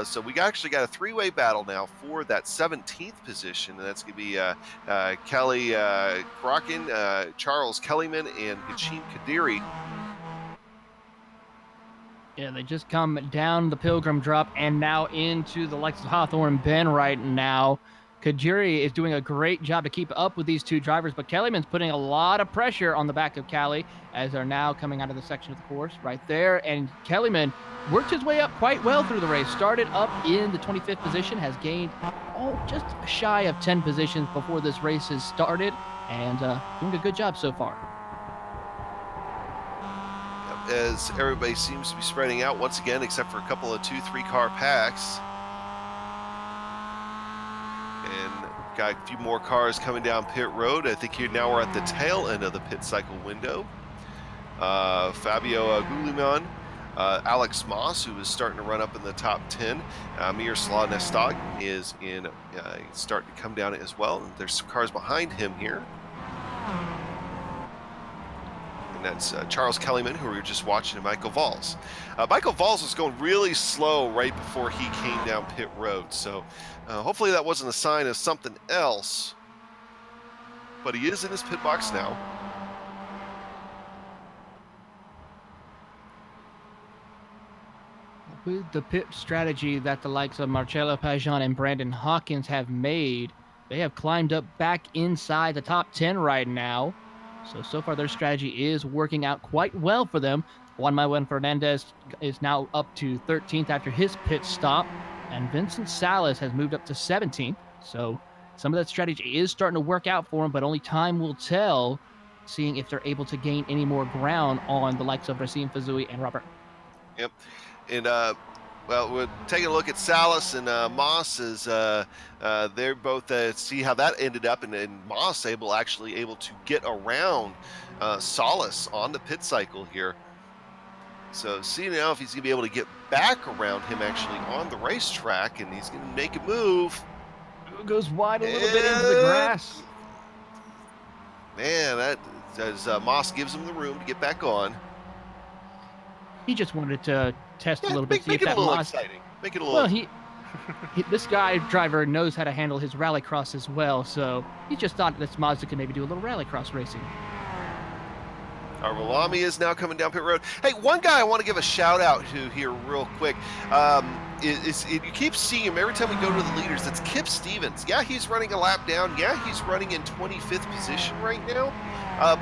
So we actually got a 3-way battle now for that 17th position, and that's going to be Kelly Kraken, Charles Kellyman, and Gachin Kadiri. Yeah, they just come down the Pilgrim Drop and now into the Lexus Hawthorne Bend right now. Kajiri is doing a great job to keep up with these two drivers, but Kellyman's putting a lot of pressure on the back of Callie as they're now coming out of the section of the course right there. And Kellyman worked his way up quite well through the race. Started up in the 25th position, has gained just shy of 10 positions before this race has started, and doing a good job so far. As everybody seems to be spreading out once again, except for a couple of 2-3 car packs. And got a few more cars coming down pit road. I think here now we're at the tail end of the pit cycle window. Fabio Guglielmin, Alex Moss, who is starting to run up in the top 10. Miroslav Nestog is starting to come down as well. There's some cars behind him here. And that's Charles Kellyman, who we were just watching, and Michael Valls. Michael Valls was going really slow right before he came down pit road, so hopefully that wasn't a sign of something else. But he is in his pit box now. With the pit strategy that the likes of Marcello Pajan and Brandon Hawkins have made, they have climbed up back inside the top 10 right now. So far their strategy is working out quite well for them. Juan Manuel Fernandez is now up to 13th after his pit stop, and Vincent Salas has moved up to 17th. So some of that strategy is starting to work out for him, but only time will tell, seeing if they're able to gain any more ground on the likes of Racine Fazui and Robert. Yep. And well, we're taking a look at Salas and Moss. Is they're both see how that ended up, and Moss actually able to get around Salas on the pit cycle here. So see now if he's gonna be able to get back around him actually on the racetrack, and he's gonna make a move. Goes wide a little bit into the grass. Man, that as Moss gives him the room to get back on. He just wanted to test a little bit. Make it a little exciting. Make it a little. Well, this guy driver knows how to handle his rallycross as well, so he just thought this Mazda could maybe do a little rallycross racing. Arvalami is now coming down pit road. Hey, one guy I want to give a shout out to here real quick. You keep seeing him every time we go to the leaders. It's Kip Stevens. Yeah, he's running a lap down. Yeah, he's running in 25th position right now.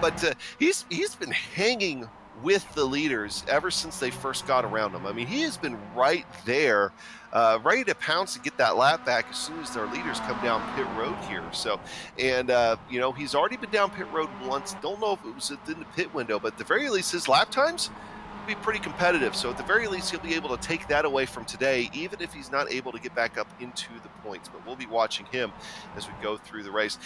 But he's been hanging with the leaders ever since they first got around him. I mean, he has been right there, ready to pounce and get that lap back as soon as their leaders come down pit road here. So, and you know, he's already been down pit road once. Don't know if it was in the pit window, but at the very least, his lap times be pretty competitive. So at the very least, he'll be able to take that away from today, even if he's not able to get back up into the points. But we'll be watching him as we go through the race.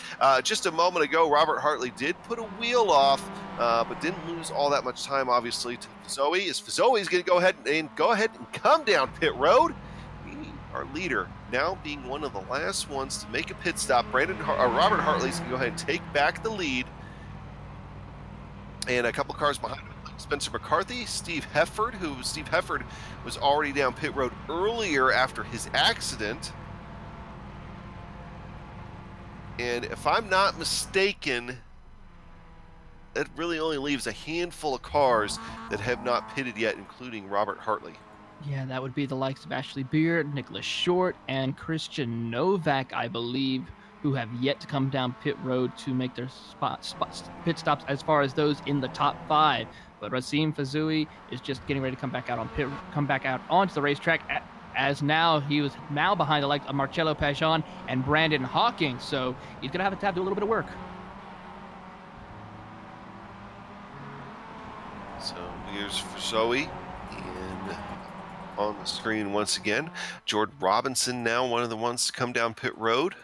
Just a moment ago, Robert Hartley did put a wheel off, but didn't lose all that much time, obviously, to Fazoi. As Fazoi is going to go ahead and come down pit road. Our leader now being one of the last ones to make a pit stop. Robert Hartley's going to go ahead and take back the lead, and a couple cars behind him. Spencer McCarthy, Steve Hefford, Steve Hefford was already down pit road earlier after his accident. And if I'm not mistaken, that really only leaves a handful of cars that have not pitted yet, including Robert Hartley. Yeah, that would be the likes of Ashley Beard, Nicholas Short, and Christian Novak, I believe, who have yet to come down pit road to make their pit stops as far as those in the top 5. But Racine Fazui is just getting ready to come back out onto the racetrack, as now he was behind the likes of Marcello Pajan and Brandon Hawkins. So he's gonna have to do a little bit of work. So here's Fazui, and on the screen once again, Jordan Robinson now one of the ones to come down pit road.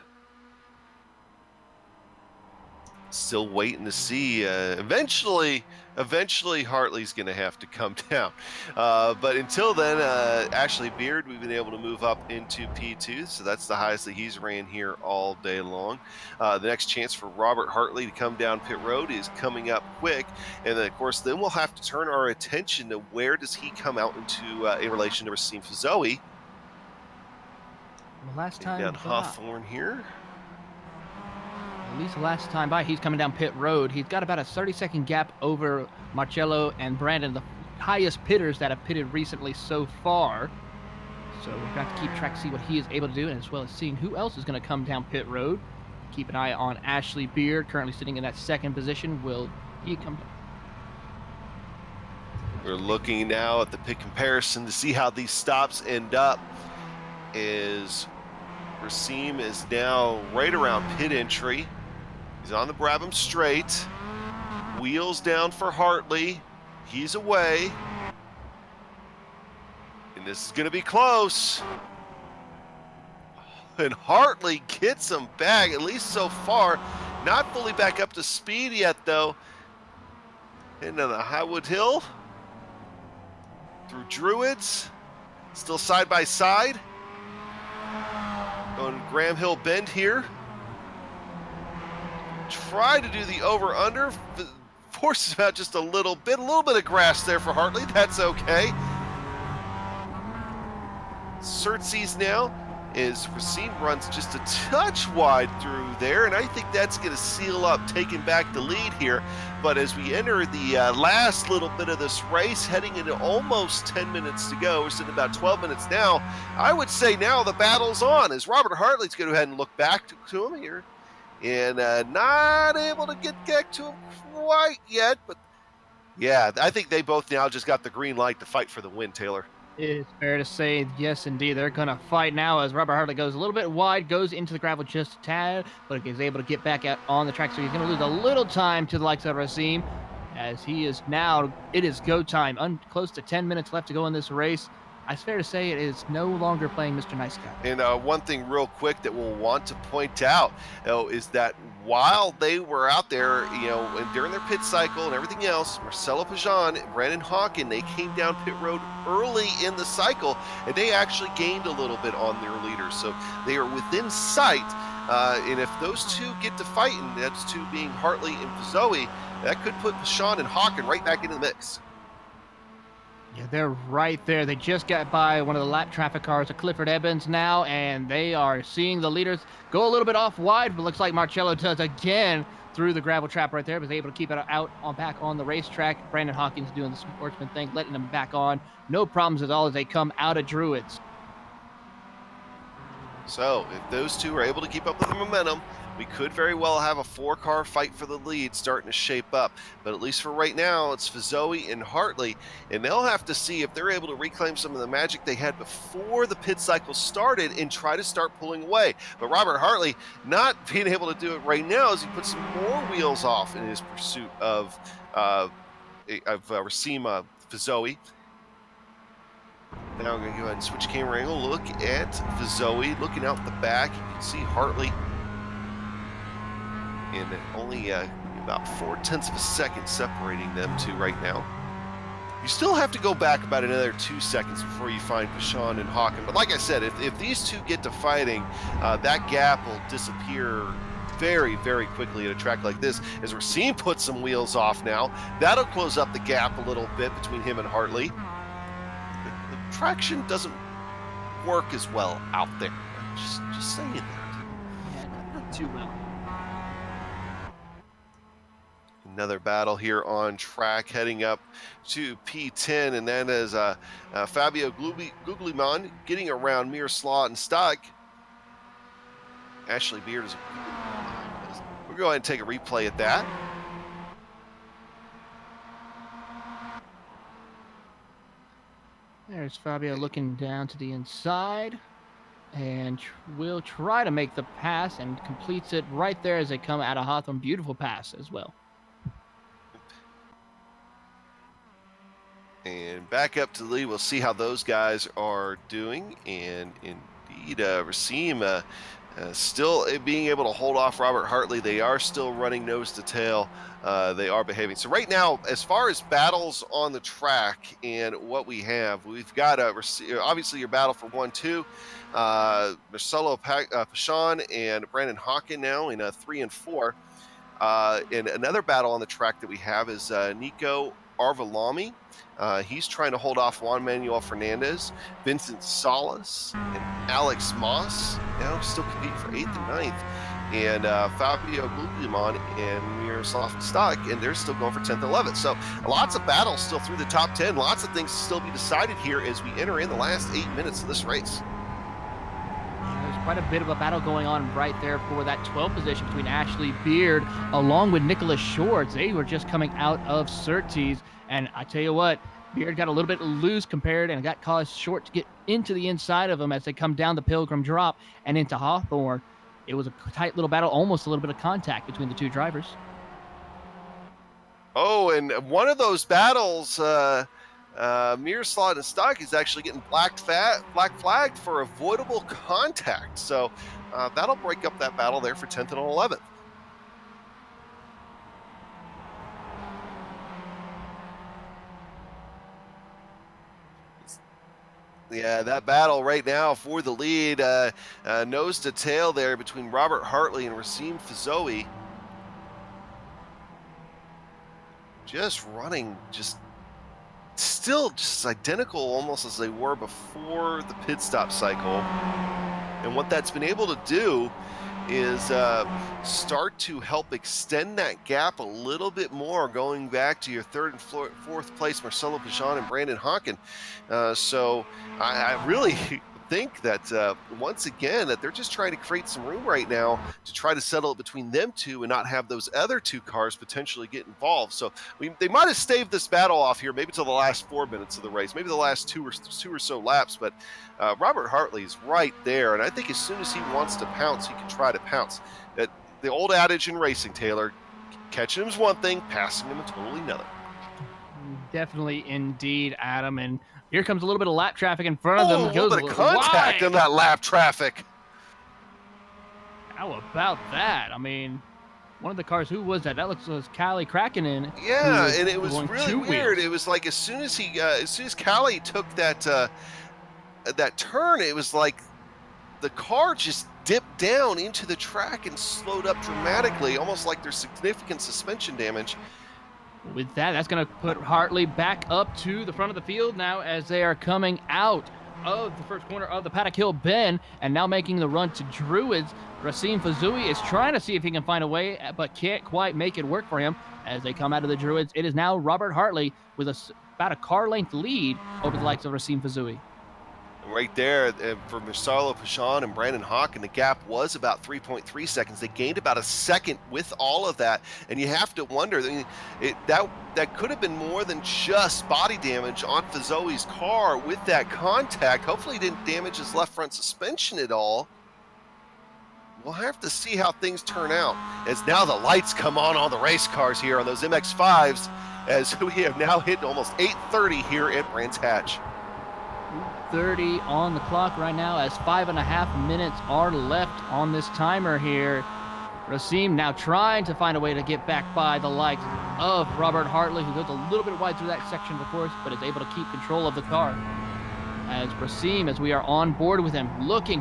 Still waiting to see. Eventually Hartley's going to have to come down. But until then, Ashley Beard, we've been able to move up into P2, so that's the highest that he's ran here all day long. The next chance for Robert Hartley to come down pit road is coming up quick, and then of course then we'll have to turn our attention to where does he come out into in relation to Racine Fazoi. The last time down Hawthorne here. At least the last time by, he's coming down pit road. He's got about a 30-second gap over Marcello and Brandon, the highest pitters that have pitted recently so far. So we're going to have to keep track to see what he is able to do, and as well as seeing who else is going to come down pit road. Keep an eye on Ashley Beard, currently sitting in that second position. Will he come? We're looking now at the pit comparison to see how these stops end up. Racine is now right around pit entry. He's on the Brabham straight. Wheels down for Hartley. He's away. And this is going to be close. And Hartley gets him back, at least so far. Not fully back up to speed yet, though. Into the Highwood Hill. Through Druids. Still side by side. Going Graham Hill Bend here. Try to do the over-under. Forces him out just a little bit of grass there for Hartley. That's okay. Surtees now is Racine runs just a touch wide through there, and I think that's going to seal up, taking back the lead here. But as we enter the last little bit of this race, heading into almost 10 minutes to go, we're sitting about 12 minutes now. I would say now the battle's on, as Robert Hartley's going to go ahead and look back to him here. And not able to get back to him quite yet, but yeah, I think they both now just got the green light to fight for the win, Taylor. It's fair to say, yes, indeed. They're going to fight now as Robert Hartley goes a little bit wide, goes into the gravel just a tad, but is able to get back out on the track. So he's going to lose a little time to the likes of Racine, as he is now, it is go time. Close to 10 minutes left to go in this race. It's fair to say it is no longer playing Mr. Nice Guy. And one thing real quick that we'll want to point out, is that while they were out there, and during their pit cycle and everything else, Marcelo Pajan and Brandon Hawken, they came down pit road early in the cycle, and they actually gained a little bit on their leaders. So they are within sight. And if those two get to fighting, that's two being Hartley and Zoe, that could put Pajan and Hawken right back into the mix. Yeah, they're right there. They just got by one of the lap traffic cars of Clifford Evans now, and they are seeing the leaders go a little bit off wide, but looks like Marcello does again through the gravel trap right there, but is able to keep it out back on the racetrack. Brandon Hawkins doing the sportsman thing, letting them back on. No problems at all as they come out of Druids. So if those two are able to keep up with the momentum, we could very well have a four-car fight for the lead starting to shape up. But at least for right now, it's Zoe and Hartley, and they'll have to see if they're able to reclaim some of the magic they had before the pit cycle started and try to start pulling away. But Robert Hartley not being able to do it right now as he puts some more wheels off in his pursuit of Racine Zoe. Now I'm going to go ahead and switch camera angle. Look at Zoe looking out the back. You can see Hartley in only about 0.4 of a second separating them two right now. You still have to go back about another 2 seconds before you find Pajan and Hawken. But like I said, if these two get to fighting, that gap will disappear very, very quickly at a track like this. As Racine puts some wheels off now, that'll close up the gap a little bit between him and Hartley. The traction doesn't work as well out there. Just saying that. Yeah, not too well. Another battle here on track, heading up to P10, and then as Fabio Guglielmin getting around Miroslav and Stock. Ashley Beard is. We'll go ahead and take a replay at that. There's Fabio looking down to the inside, and will try to make the pass and completes it right there as they come out of Hawthorne. Beautiful pass as well. And back up to the lead, we'll see how those guys are doing. And indeed, Racine still being able to hold off Robert Hartley. They are still running nose to tail. They are behaving. So right now, as far as battles on the track and what we have, we've got obviously your battle for 1-2. Marcelo Pajan and Brandon Hawken now in 3 and 4. And another battle on the track that we have is Nico Arvalami. He's trying to hold off Juan Manuel Fernandez, Vincent Salas, and Alex Moss now still competing for 8th and 9th. and Fabio Guglielmin and Miroslav Stock, and they're still going for 10th and 11th. So lots of battles still through the top 10. Lots of things to still be decided here as we enter in the last 8 minutes of this race. There's quite a bit of a battle going on right there for that 12th position between Ashley Beard along with Nicholas Shorts. They were just coming out of Surtees, and I tell you what, Beard got a little bit loose compared and got caused Short to get into the inside of him as they come down the Pilgrim Drop and into Hawthorne. It was a tight little battle, almost a little bit of contact between the two drivers. Oh, and one of those battles, Miroslav and Stock is actually getting black flagged for avoidable contact. So that'll break up that battle there for 10th and 11th. Yeah, that battle right now for the lead, nose to tail there between Robert Hartley and Racine Fazoi. Just running, still identical almost as they were before the pit stop cycle. And what that's been able to do is start to help extend that gap a little bit more, going back to your third and fourth place, Marcelo Pajan and Brandon Hawken. So I really think that once again that they're just trying to create some room right now to try to settle it between them two and not have those other two cars potentially get involved. So they might have staved this battle off here, maybe to the last 4 minutes of the race, maybe the last two or so laps, but Robert Hartley's right there, and I think as soon as he wants to pounce, he can try to pounce. The old adage in racing, Taylor, catching him is one thing, passing him is totally another. Definitely, indeed, Adam. And here comes a little bit of lap traffic in front of them. A little bit of contact in that lap traffic. How about that? I mean, one of the cars, who was that? That looks like Callie Krakkinen. Yeah, and it was really weird. Wheels. It was like as soon as Callie took that turn, it was like the car just dipped down into the track and slowed up dramatically, almost like there's significant suspension damage. With that, that's going to put Hartley back up to the front of the field now as they are coming out of the first corner of the Paddock Hill Bend and now making the run to Druids. Racine Fazui is trying to see if he can find a way, but can't quite make it work for him as they come out of the Druids. It is now Robert Hartley with about a car length lead over the likes of Racine Fazui. Right there for Marcelo Pajan and Brandon Hawken, the gap was about 3.3 seconds. They gained about a second with all of that, and you have to wonder, that could have been more than just body damage on Fazoi's car with that contact. Hopefully he didn't damage his left front suspension at all. We'll have to see how things turn out as now the lights come on the race cars here on those MX-5s as we have now hit almost 8:30 here at Brands Hatch. 30 on the clock right now as 5.5 minutes are left on this timer here. Racine now trying to find a way to get back by the likes of Robert Hartley, who goes a little bit wide through that section, of course, but is able to keep control of the car. As Racine, as we are on board with him,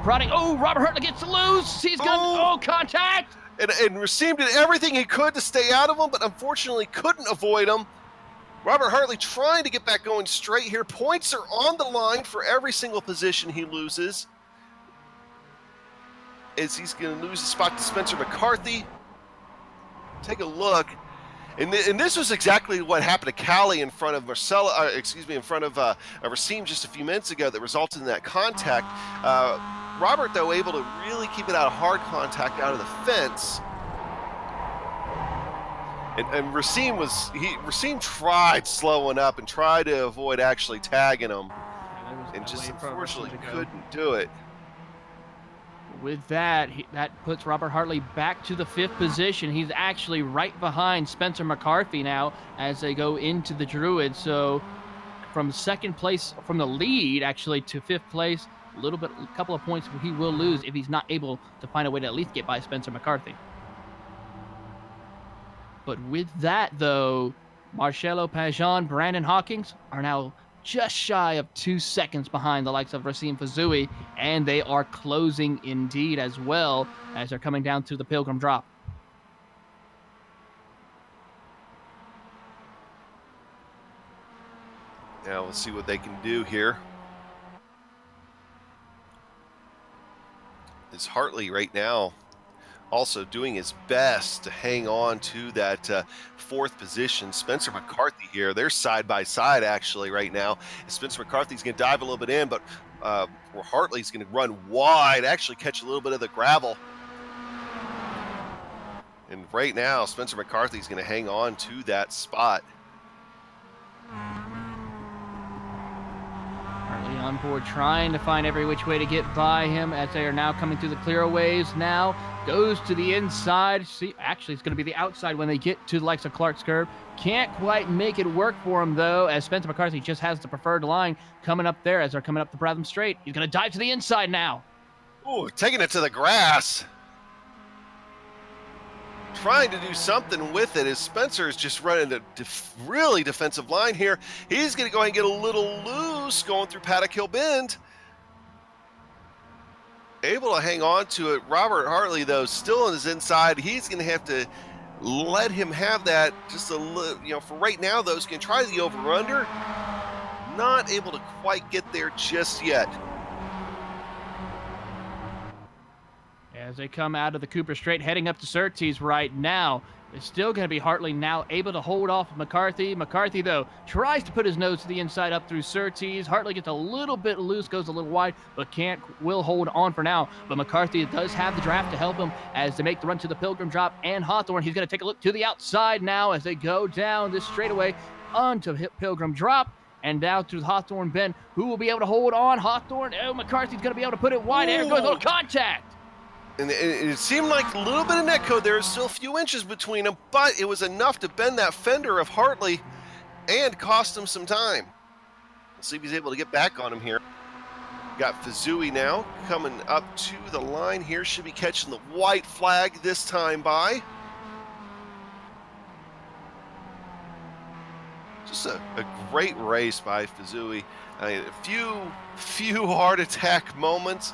prodding. Oh, Robert Hartley gets loose. He's going contact. And Racine did everything he could to stay out of him, but unfortunately couldn't avoid him. Robert Hartley trying to get back going straight here. Points are on the line for every single position he loses, as he's going to lose the spot to Spencer McCarthy. Take a look. And this was exactly what happened to Callie in front of Racine just a few minutes ago that resulted in that contact. Robert, though, able to really keep it out of hard contact out of the fence. And Racine tried slowing up and tried to avoid actually tagging him, and just unfortunately couldn't do it. With that, that puts Robert Hartley back to the 5th position. He's actually right behind Spencer McCarthy now as they go into the Druids. So from 2nd place, from the lead actually to 5th place, a couple of points he will lose if he's not able to find a way to at least get by Spencer McCarthy. But with that, though, Marcelo Pajan, Brandon Hawkins are now just shy of 2 seconds behind the likes of Racine Fazui, and they are closing indeed as well as they're coming down to the Pilgrim Drop. Now we'll see what they can do here. It's Hartley right now also doing his best to hang on to that fourth position. Spencer McCarthy here, they're side by side actually right now. Spencer McCarthy's going to dive a little bit in, but where Hartley's going to run wide, actually catch a little bit of the gravel. And right now, Spencer McCarthy's going to hang on to that spot. Hartley on board, trying to find every which way to get by him as they are now coming through the clearaways. Now goes to the inside. See, actually, it's going to be the outside when they get to the likes of Clark's curve. Can't quite make it work for him, though, as Spencer McCarthy just has the preferred line coming up there as they're coming up the Bratham Straight. He's going to dive to the inside now. Ooh, taking it to the grass. Trying to do something with it as Spencer is just running a really defensive line here. He's going to go ahead and get a little loose going through Paddock Hill Bend. Able to hang on to it. Robert Hartley, though, still on his inside. He's going to have to let him have that just a little, for right now, though, he's going to try the over-under. Not able to quite get there just yet. As they come out of the Cooper Straight, heading up to Surtees right now. It's still going to be Hartley now able to hold off McCarthy. McCarthy, though, tries to put his nose to the inside up through Surtees. Hartley gets a little bit loose, goes a little wide, but will hold on for now. But McCarthy does have the draft to help him as they make the run to the Pilgrim Drop and Hawthorne. He's going to take a look to the outside now as they go down this straightaway onto Pilgrim Drop and down to Hawthorne Bend. Who will be able to hold on? Hawthorne. Oh, McCarthy's going to be able to put it wide. There goes a little contact. And it seemed like a little bit of netcode there. There's still a few inches between them, but it was enough to bend that fender of Hartley and cost him some time. We'll see if he's able to get back on him here. Got Fazui now coming up to the line here. Should be catching the white flag this time by. Just a great race by Fazui. A few heart attack moments.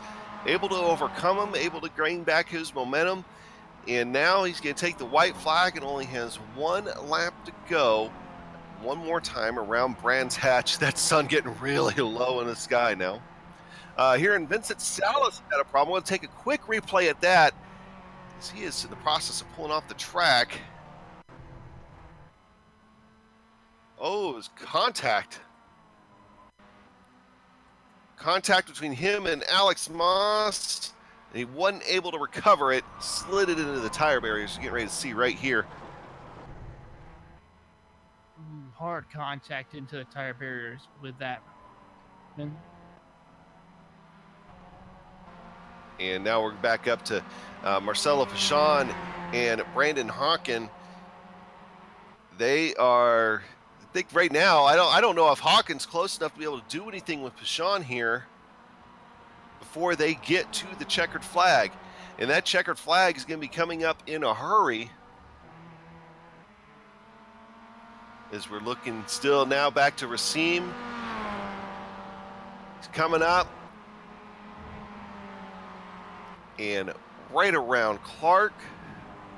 Able to overcome him, able to gain back his momentum, and now he's going to take the white flag and only has one lap to go. One more time around Brands Hatch. That sun getting really low in the sky now. Here in Vincent Salas had a problem. I want to take a quick replay at that as he is in the process of pulling off the track. Oh, it was contact. Contact between him and Alex Moss, and he wasn't able to recover it, slid it into the tire barriers. You're getting ready to see right here. Hard contact into the tire barriers with that. And now we're back up to Marcelo Pachon and Brandon Hawken. They are... I think right now, I don't know if Hawkins close enough to be able to do anything with Pachon here before they get to the checkered flag. And that checkered flag is going to be coming up in a hurry. As we're looking still now back to Racine. He's coming up. And right around Clark,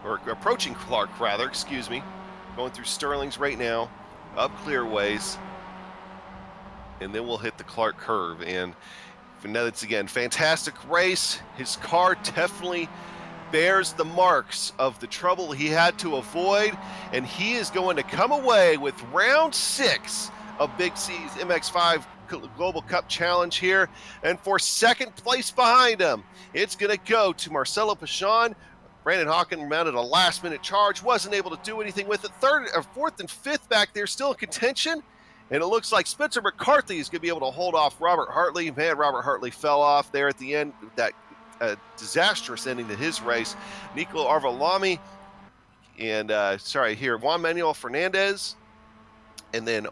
or approaching Clark rather, excuse me. Going through Sterling's right now. Up clearways, and then we'll hit the Clark curve. And it's again fantastic race. His car definitely bears the marks of the trouble he had to avoid, and he is going to come away with round 6 of Big C's MX-5 Global Cup Challenge here. And for second place behind him, it's going to go to Marcelo Pachon. Brandon Hawken mounted a last-minute charge, wasn't able to do anything with it. Fourth and fifth back there, still in contention. And it looks like Spencer McCarthy is going to be able to hold off Robert Hartley. Man, Robert Hartley fell off there at the end with that disastrous ending to his race. Nico Arvalami and, Juan Manuel Fernandez. And then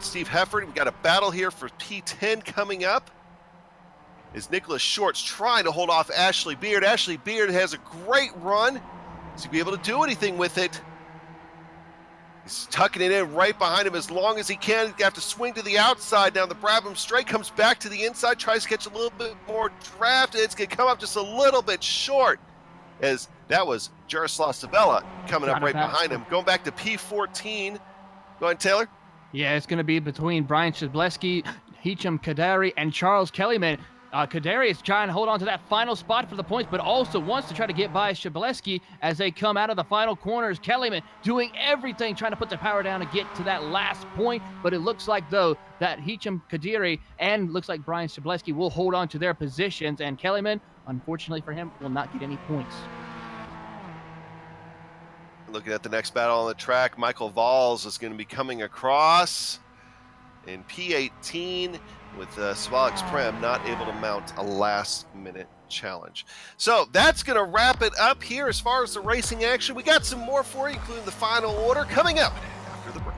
Steve Hefford. We've got a battle here for P10 coming up. Is Nicholas Shorts trying to hold off Ashley Beard. Ashley Beard has a great run. Is he be able to do anything with it? He's tucking it in right behind him as long as he can. He's going to have to swing to the outside down the Brabham Straight. Comes back to the inside, tries to catch a little bit more draft. It's going to come up just a little bit short, as that was Jaroslav Sabella coming up right behind him. Going back to P14. Go ahead, Taylor. Yeah, it's going to be between Brian Shibleski, Hicham Kadari, and Charles Kellyman. Kadari is trying to hold on to that final spot for the points, but also wants to try to get by Shibaleski as they come out of the final corners. Kellyman doing everything, trying to put the power down to get to that last point, but it looks like, though, that Hicham Kadiri and looks like Brian Shibaleski will hold on to their positions, and Kellyman, unfortunately for him, will not get any points. Looking at the next battle on the track, Michael Valls is going to be coming across in P18 with Swalex Prem not able to mount a last-minute challenge. So that's going to wrap it up here as far as the racing action. We got some more for you, including the final order, coming up after the break.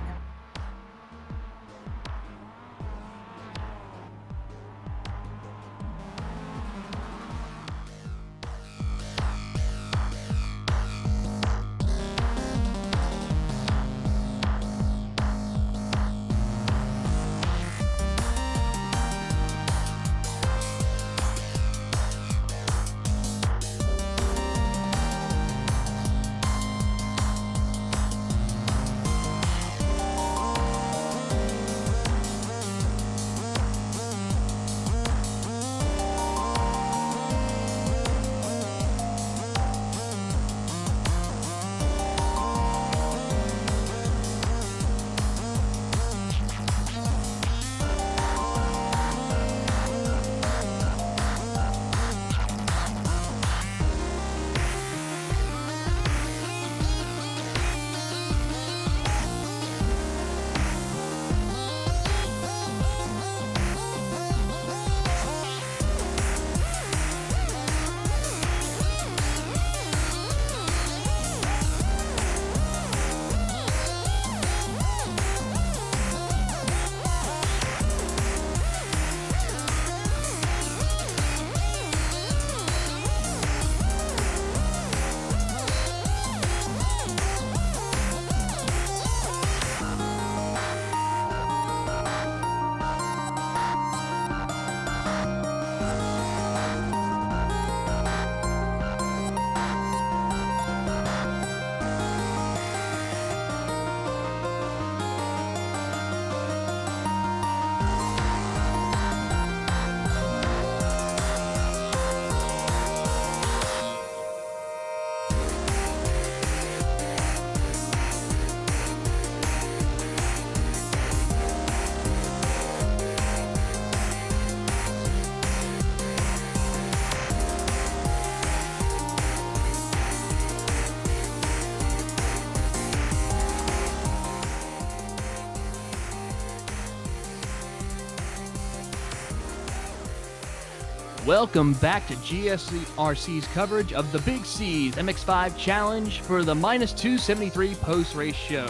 Welcome back to GSRC's coverage of the Big C's MX-5 Challenge for the minus 273 post-race show.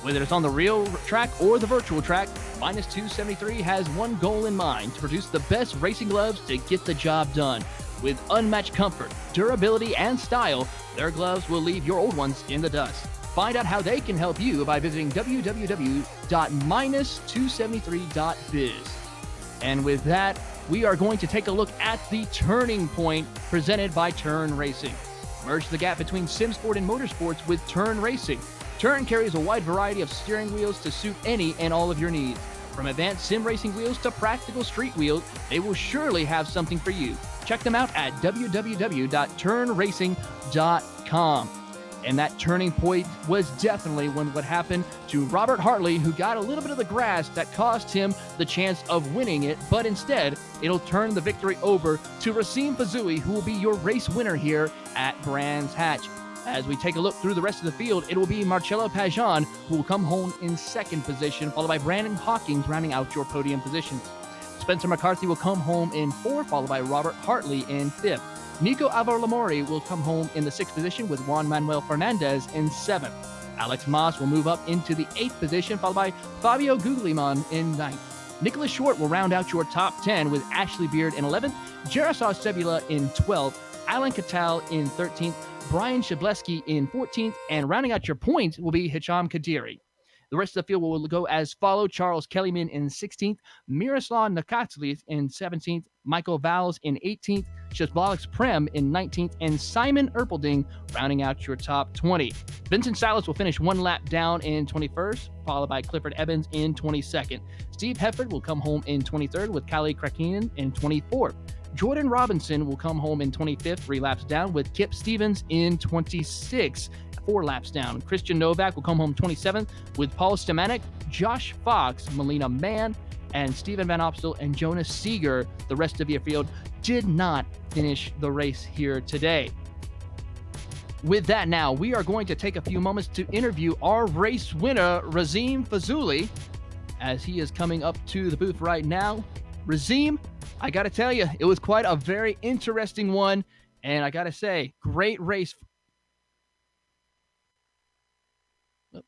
Whether it's on the real track or the virtual track, minus 273 has one goal in mind: to produce the best racing gloves to get the job done. With unmatched comfort, durability, and style, their gloves will leave your old ones in the dust. Find out how they can help you by visiting www.minus273.biz. And with that, we are going to take a look at the Turning Point presented by Turn Racing. Merge the gap between sim sport and motorsports with Turn Racing. Turn carries a wide variety of steering wheels to suit any and all of your needs. From advanced sim racing wheels to practical street wheels, they will surely have something for you. Check them out at www.turnracing.com. And that turning point was definitely what happened to Robert Hartley, who got a little bit of the grass that cost him the chance of winning it, but instead, it'll turn the victory over to Racine Fazui, who will be your race winner here at Brands Hatch. As we take a look through the rest of the field, it will be Marcello Pajan, who will come home in second position, followed by Brandon Hawkins rounding out your podium positions. Spencer McCarthy will come home in fourth, followed by Robert Hartley in fifth. Nico Alvar-Lamori will come home in the sixth position with Juan Manuel Fernandez in seventh. Alex Moss will move up into the eighth position, followed by Fabio Guglielmin in ninth. Nicholas Short will round out your top 10 with Ashley Beard in 11th, Jaroslav Sebula in 12th, Alan Catal in 13th, Brian Shibaleski in 14th, and rounding out your points will be Hicham Kadiri. The rest of the field will go as follow: Charles Kellyman in 16th, Miroslav Nakatsli in 17th, Michael Valls in 18th, Shazbalix Prem in 19th, and Simon Erpelding rounding out your top 20. Vincent Salas will finish one lap down in 21st, followed by Clifford Evans in 22nd. Steve Hefford will come home in 23rd with Kali Krakinen in 24th. Jordan Robinson will come home in 25th, 3 laps down, with Kip Stevens in 26th, 4 laps down. Christian Novak will come home 27th with Paul Stamanik, Josh Fox, Melina Mann, and Steven Van Opstel and Jonas Seeger. The rest of your field did not finish the race here today. With that, now we are going to take a few moments to interview our race winner, Razim Fazuli, as he is coming up to the booth right now. Razim, I got to tell you, it was quite a very interesting one, and I got to say, great race.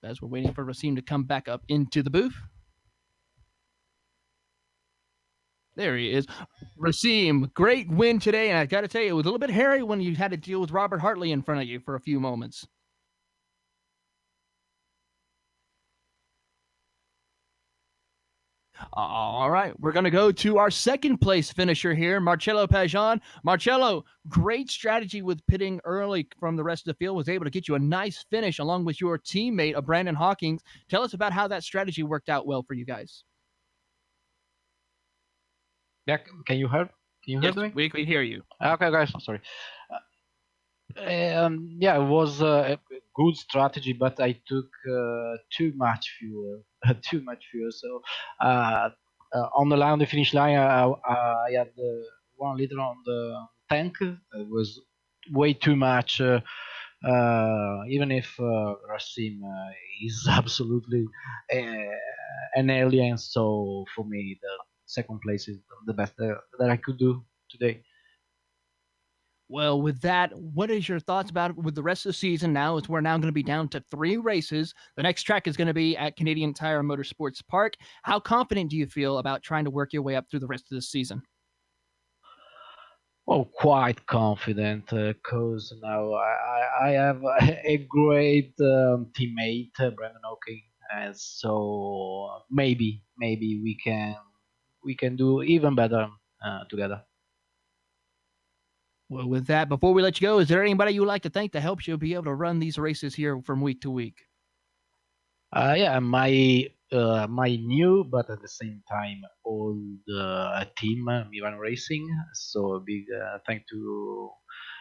As we're waiting for Razim to come back up into the booth. There he is. Razim, great win today, and I got to tell you, it was a little bit hairy when you had to deal with Robert Hartley in front of you for a few moments. All right, we're going to go to our second place finisher here, Marcello Pajan. Marcello, great strategy with pitting early from the rest of the field, was able to get you a nice finish along with your teammate, Brandon Hawkins. Tell us about how that strategy worked out well for you guys. Yeah, can you hear? Yes, Me? we hear you. Okay, guys. Sorry. Yeah, it was a good strategy, but I took too much fuel. Too much fuel. So uh, on the line, on the finish line, I had 1 liter on the tank. It was way too much. Even if Rasim is absolutely an alien, so for me the second place is the best that I could do today. Well, with that, what is your thoughts about it with the rest of the season now? As we're now going to be down to 3 races. The next track is going to be at Canadian Tire Motorsports Park. How confident do you feel about trying to work your way up through the rest of the season? Oh, quite confident because now I have a great teammate, Brandon Hawking, and so maybe we can do even better together. Well, with that, before we let you go, is there anybody you would like to thank that helps you be able to run these races here from week to week? Yeah, my new but at the same time old team, Milan Racing. So a big thank to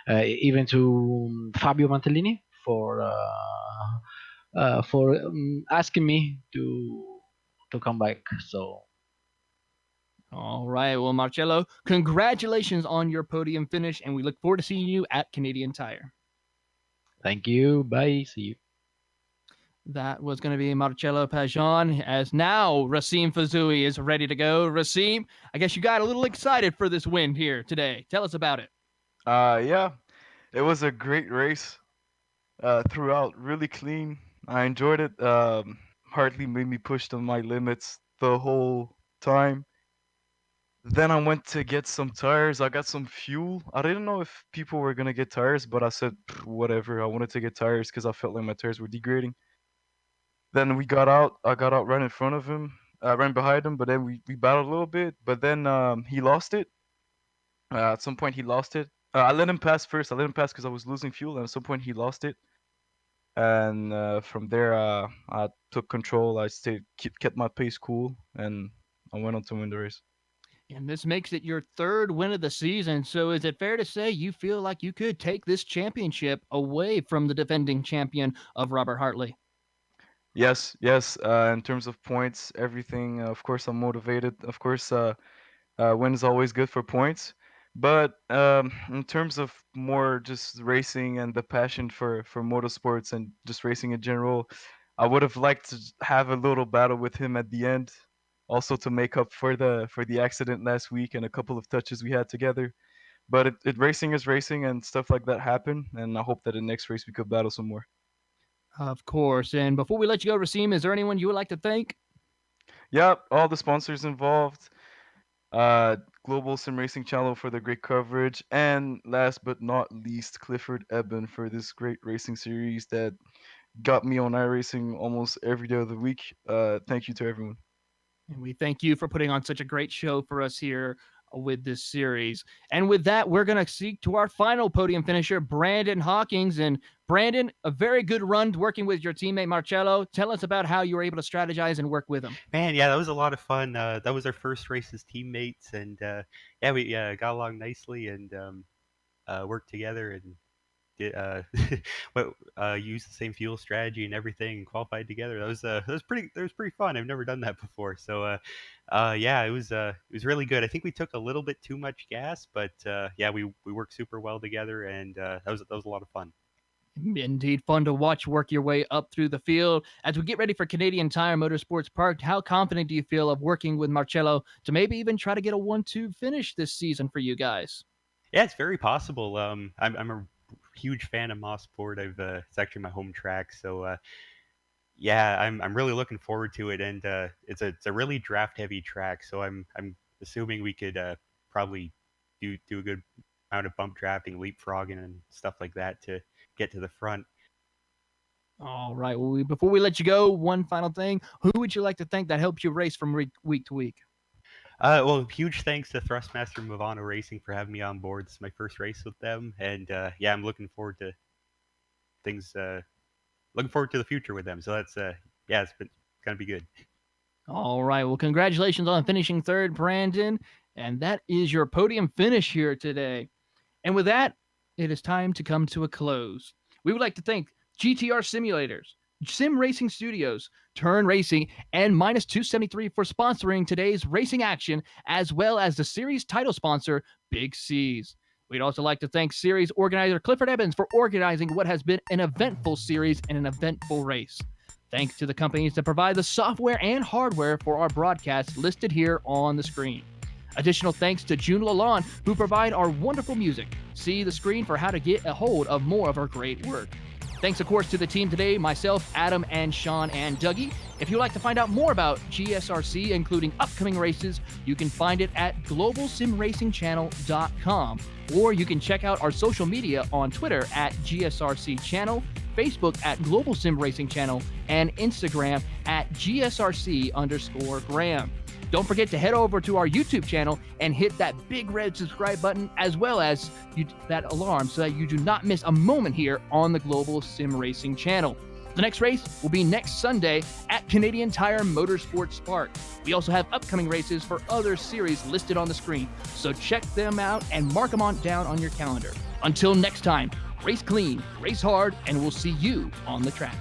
even to Fabio Mantellini for asking me to come back. So All right. Well, Marcello, congratulations on your podium finish, and we look forward to seeing you at Canadian Tire. thank you. Bye. See you. That was going to be Marcello Pajan, as now Rasim Fazui is ready to go. Rasim, I guess you got a little excited for this win here today. Tell us about it. Yeah, it was a great race throughout, really clean. I enjoyed it. Hardly made me push to my limits the whole time. Then I went to get some tires. I got some fuel. I didn't know if people were gonna get tires, but I said whatever. I wanted to get tires because I felt like my tires were degrading. Then we got out. I got out right in front of him. I ran behind him, but then we battled a little bit. But then he lost it. At some point, he lost it. I let him pass first. I let him pass because I was losing fuel, and at some point, he lost it. And from there, I took control. I kept my pace cool, and I went on to win the race. And this makes it your 3rd win of the season. So is it fair to say you feel like you could take this championship away from the defending champion of Robert Hartley? Yes, yes. In terms of points, everything. Of course, I'm motivated. Of course, win is always good for points. But in terms of more just racing and the passion for motorsports and just racing in general, I would have liked to have a little battle with him at the end, also to make up for the accident last week and a couple of touches we had together. But racing is racing and stuff like that happen, and I hope that in next race we could battle some more. Of course. And before we let you go, Rasim, is there anyone you would like to thank? Yeah, all the sponsors involved, uh, Global SimRacing channel for the great coverage, and last but not least, Clifford Eben for this great racing series that got me on iRacing almost every day of the week. Thank you to everyone. And we thank you for putting on such a great show for us here with this series. And with that, we're going to seek to our final podium finisher, Brandon Hawkins. And Brandon, a very good run working with your teammate Marcello. Tell us about how you were able to strategize and work with him. Man, yeah, that was a lot of fun. That was our first race as teammates, and yeah, we got along nicely and worked together and did used the same fuel strategy and everything and qualified together. That was pretty fun. I've never done that before, so yeah, it was really good. I think we took a little bit too much gas, but yeah, we worked super well together, and that was a lot of fun. Indeed, fun to watch work your way up through the field. As we get ready for Canadian Tire Motorsports Park, how confident do you feel of working with Marcello to maybe even try to get a 1-2 finish this season for you guys? Yeah, it's very possible. I'm a huge fan of Mossport. It's actually my home track, so yeah, I'm really looking forward to it, and it's a really draft heavy track, so I'm assuming we could probably do a good amount of bump drafting, leapfrogging, and stuff like that to get to the front. All right. Well, before we let you go, one final thing. Who would you like to thank that helps you race from week to week? Well, huge thanks to Thrustmaster Movano Racing for having me on board. This is my first race with them, and yeah, I'm looking forward to things. Looking forward to the future with them. So that's yeah, it's gonna be good. All right. Well, congratulations on finishing third, Brandon. And that is your podium finish here today. And with that, it is time to come to a close. We would like to thank GTR Simulators, Sim Racing Studios, Turn Racing, and Minus 273 for sponsoring today's racing action, as well as the series title sponsor, Big C's. We'd also like to thank series organizer Clifford Evans for organizing what has been an eventful series and an eventful race. Thanks to the companies that provide the software and hardware for our broadcasts listed here on the screen. Additional thanks to June Lalonde, who provide our wonderful music. See the screen for how to get a hold of more of our great work. Thanks, of course, to the team today, myself, Adam, and Sean, and Dougie. If you'd like to find out more about GSRC, including upcoming races, you can find it at globalsimracingchannel.com. Or you can check out our social media on Twitter at GSRC Channel, Facebook at Global Sim Racing Channel, and Instagram at GSRC_Graham. Don't forget to head over to our YouTube channel and hit that big red subscribe button, as well as that alarm, so that you do not miss a moment here on the Global Sim Racing channel. The next race will be next Sunday at Canadian Tire Motorsports Park. We also have upcoming races for other series listed on the screen, so check them out and mark them down on your calendar. Until next time, race clean, race hard, and we'll see you on the track.